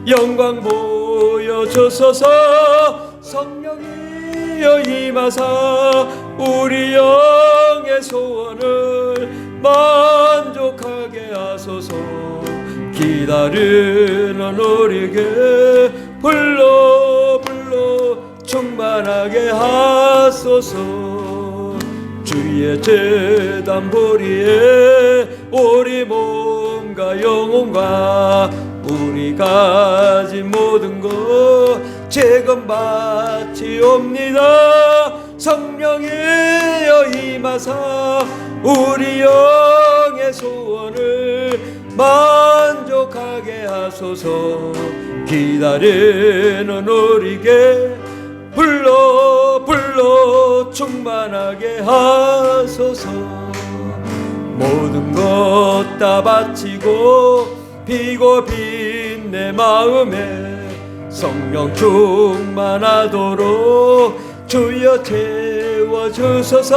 A: 영광 보여주소서. 성령이여 임하사 우리 영의 소원을 만족하게 하소서. 기다리는 우리에게 불러 충만하게 하소서. 주의 제단 보리에 우리 몸과 영혼과 우리 가진 모든 것 지금 바치옵니다. 성령이여 임하사 우리 영의 소원을 만족하게 만족하게 하소서. 기다리는 우리에게 불러 충만하게 하소서. 모든 것 다 바치고 비고 빈 내 마음에 성령 충만하도록 주여 채워주소서.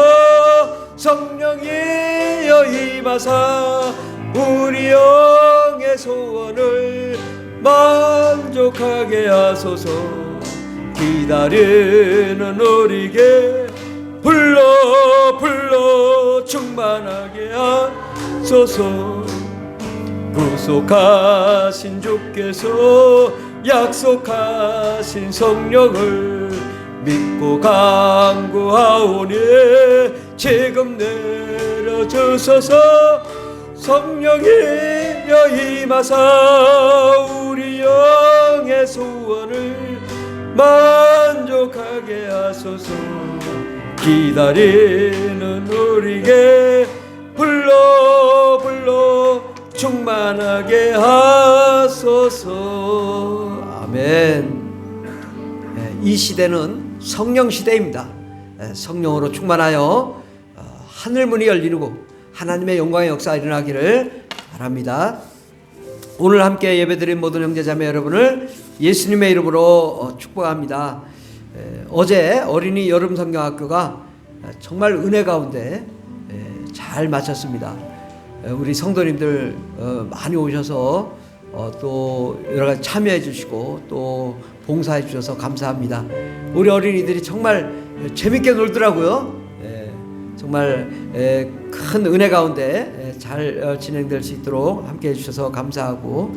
A: 성령이여 임하사 우리 영의 소원을 만족하게 하소서. 기다리는 우리에게 불러 충만하게 하소서. 구속하신 주께서 약속하신 성령을 믿고 간구하오니 지금 내려주소서. 성령이여 임하사 우리 영의 소원을 만족하게 하소서. 기다리는 우리에게 불러 충만하게 하소서. 아멘. 이 시대는 성령 시대입니다. 성령으로 충만하여 하늘문이 열리고 하나님의 영광의 역사가 일어나기를 바랍니다. 오늘 함께 예배드린 모든 형제자매 여러분을 예수님의 이름으로 축복합니다. 어제 어린이 여름 성경학교가 정말 은혜 가운데 잘 마쳤습니다. 우리 성도님들 많이 오셔서 또 여러 가지 참여해 주시고 또 봉사해 주셔서 감사합니다. 우리 어린이들이 정말 재밌게 놀더라고요. 정말 큰 은혜 가운데 잘 진행될 수 있도록 함께 해주셔서 감사하고,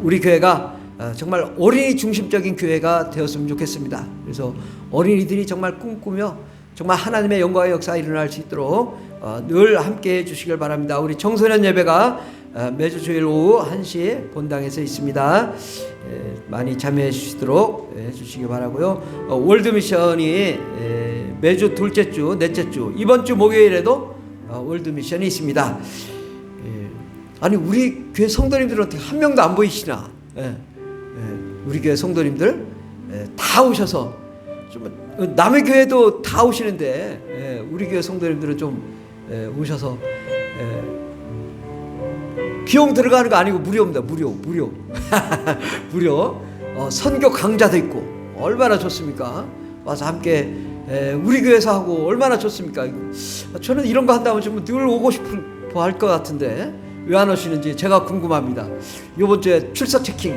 A: 우리 교회가 정말 어린이 중심적인 교회가 되었으면 좋겠습니다. 그래서 어린이들이 정말 꿈꾸며 정말 하나님의 영광의 역사가 일어날 수 있도록 늘 함께 해주시길 바랍니다. 우리 청소년 예배가 매주 주일 오후 1시 본당에서 있습니다. 많이 참여해 주시도록 해주시기 바라고요. 월드미션이 매주 둘째 주, 넷째 주, 이번 주 목요일에도 월드미션이 있습니다. 아니 우리 교회 성도님들은 어떻게 한 명도 안 보이시나? 우리 교회 성도님들 다 오셔서, 좀 남의 교회도 다 오시는데 우리 교회 성도님들은 좀 오셔서, 비용 들어가는 거 아니고 무료입니다. 무료 무료. 선교 강좌도 있고 얼마나 좋습니까? 와서 함께 우리 교회에서 하고 얼마나 좋습니까? 저는 이런 거 한다면 좀 늘 오고 싶어 할 것 같은데 왜 안 오시는지 제가 궁금합니다. 이번 주에 출석 체킹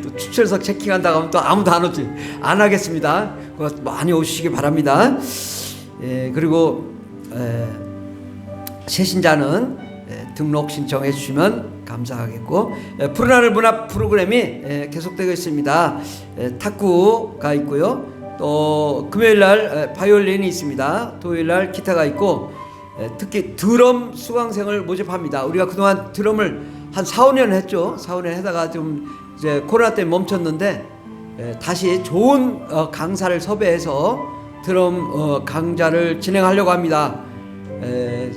A: 또 출석 체킹한다고 하면 또 아무도 안 오지. 안 하겠습니다. 많이 오시기 바랍니다. 그리고 새신자는 등록 신청해 주시면 감사하겠고, 푸른하늘 문화 프로그램이 계속되고 있습니다. 탁구가 있고요, 또 금요일날 바이올린이 있습니다. 토요일날 기타가 있고, 특히 드럼 수강생을 모집합니다. 우리가 그동안 드럼을 한 4-5년 했죠. 4-5년 하다가 좀 이제 코로나 때문에 멈췄는데, 다시 좋은 강사를 섭외해서 드럼 강좌를 진행하려고 합니다.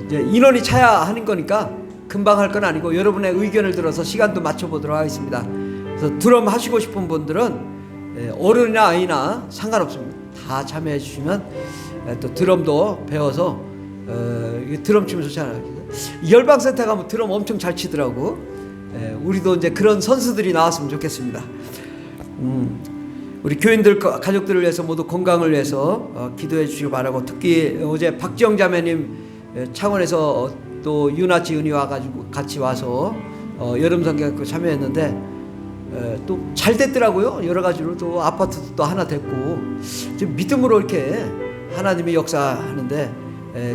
A: 이제 인원이 차야 하는 거니까 금방 할 건 아니고 여러분의 의견을 들어서 시간도 맞춰보도록 하겠습니다. 그래서 드럼 하시고 싶은 분들은 어른이나 아이나 상관없습니다. 다 참여해 주시면 또 드럼도 배워서 드럼 치면 좋잖아요. 열방센터 가면 드럼 엄청 잘 치더라고. 우리도 이제 그런 선수들이 나왔으면 좋겠습니다. 우리 교인들 가족들을 위해서 모두 건강을 위해서 기도해 주시기 바라고, 특히 어제 박지영 자매님 창원에서 또 유나치 은이 와가지고 같이 와서 여름 성경학교 참여했는데 또 잘 됐더라고요. 여러 가지로 또 아파트도 또 하나 됐고, 지금 믿음으로 이렇게 하나님이 역사하는데,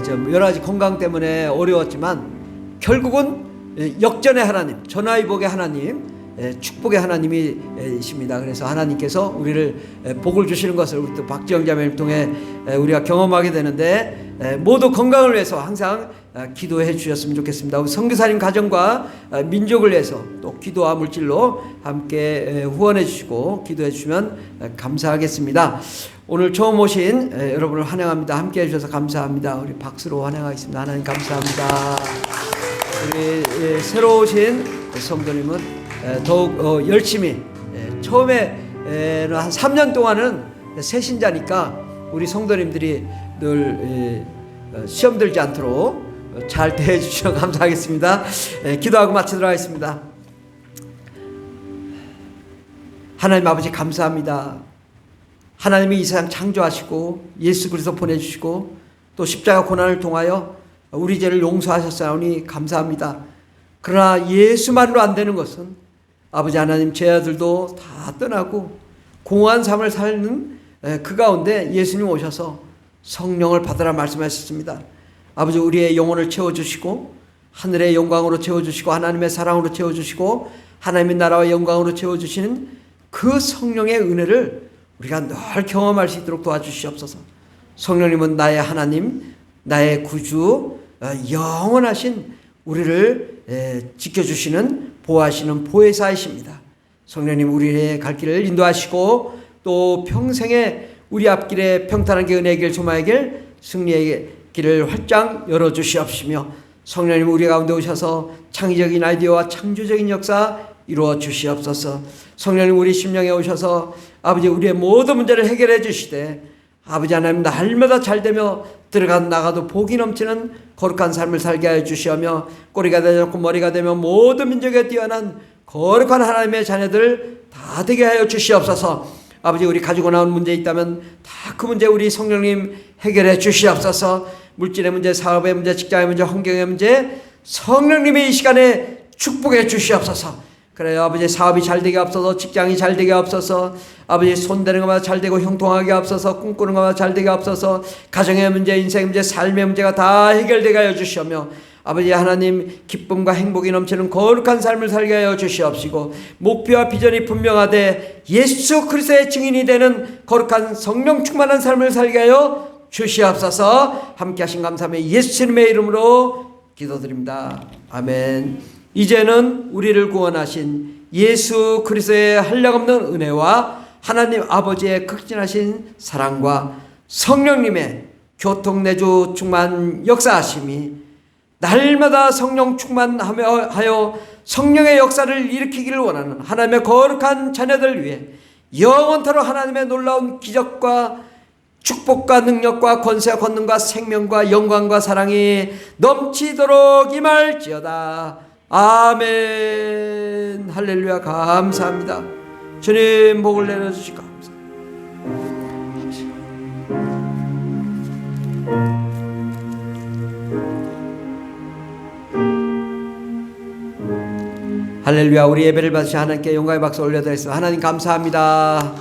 A: 좀 여러 가지 건강 때문에 어려웠지만 결국은 역전의 하나님, 전화위복의 하나님, 축복의 하나님이십니다. 그래서 하나님께서 우리를 복을 주시는 것을 우리 또 박지영 자매를 통해 우리가 경험하게 되는데, 모두 건강을 위해서 항상 기도해 주셨으면 좋겠습니다. 우리 선교사님 가정과 민족을 위해서 또 기도와 물질로 함께 후원해 주시고 기도해 주시면 감사하겠습니다. 오늘 처음 오신 여러분을 환영합니다. 함께 해 주셔서 감사합니다. 우리 박수로 환영하겠습니다. 하나님 감사합니다. 우리 새로 오신 성도님은 더욱 열심히 처음에는 한 3년 동안은 새신자니까 우리 성도님들이 늘 시험 들지 않도록 잘 대해 주시면 감사하겠습니다. 기도하고 마치도록 하겠습니다. 하나님 아버지 감사합니다. 하나님이 이 세상 창조하시고 예수 그리스도 보내주시고 또 십자가 고난을 통하여 우리 죄를 용서하셨사오니 감사합니다. 그러나 예수만으로 안 되는 것은 아버지 하나님 죄아들도 다 떠나고 공허한 삶을 사는 그 가운데 예수님 오셔서 성령을 받으라 말씀하셨습니다. 아버지 우리의 영혼을 채워주시고 하늘의 영광으로 채워주시고 하나님의 사랑으로 채워주시고 하나님의 나라와 영광으로 채워주시는 그 성령의 은혜를 우리가 늘 경험할 수 있도록 도와주시옵소서. 성령님은 나의 하나님, 나의 구주, 영원하신 우리를 지켜주시는 보호하시는 보혜사이십니다. 성령님 우리의 갈 길을 인도하시고 또 평생에 우리 앞길에 평탄하게 은혜의 길 소망의 길 승리의 길을 활짝 열어주시옵시며 성령님 우리 가운데 오셔서 창의적인 아이디어와 창조적인 역사 이루어 주시옵소서. 성령님 우리 심령에 오셔서 아버지 우리의 모든 문제를 해결해 주시되 아버지 하나님 날마다 잘되며 들어가 나가도 복이 넘치는 거룩한 삶을 살게 하여 주시오며 꼬리가 되지 않고 머리가 되며 모든 민족에 뛰어난 거룩한 하나님의 자녀들 다 되게 하여 주시옵소서. 아버지 우리 가지고 나온 문제 있다면 다 그 문제 우리 성령님 해결해 주시옵소서. 물질의 문제, 사업의 문제, 직장의 문제, 환경의 문제 성령님이 이 시간에 축복해 주시옵소서. 그래요 아버지 사업이 잘되게 없어서 직장이 잘되게 없어서 아버지 손대는 것마다 잘되고 형통하게 없어서 꿈꾸는 것마다 잘되게 없어서 가정의 문제, 인생의 문제, 삶의 문제가 다 해결되게 하여 주시오며 아버지 하나님 기쁨과 행복이 넘치는 거룩한 삶을 살게 하여 주시옵시고 목표와 비전이 분명하되 예수 그리스도의 증인이 되는 거룩한 성령 충만한 삶을 살게 하여 주시옵소서. 함께 하신 감사하며 예수님의 이름으로 기도드립니다. 아멘. 이제는 우리를 구원하신 예수 그리스도의 한량없는 은혜와 하나님 아버지의 극진하신 사랑과 성령님의 교통내주 충만 역사하심이 날마다 성령 충만하여 성령의 역사를 일으키기를 원하는 하나님의 거룩한 자녀들 위해 영원토록 하나님의 놀라운 기적과 축복과 능력과 권세와 권능과 생명과 영광과 사랑이 넘치도록 임할지어다. 아멘. 할렐루야. 감사합니다. 주님 복을 내려주시고 감사합니다. 할렐루야. 우리 예배를 받으신 하나님께 영광의 박수 올려드리겠습니다. 하나님 감사합니다.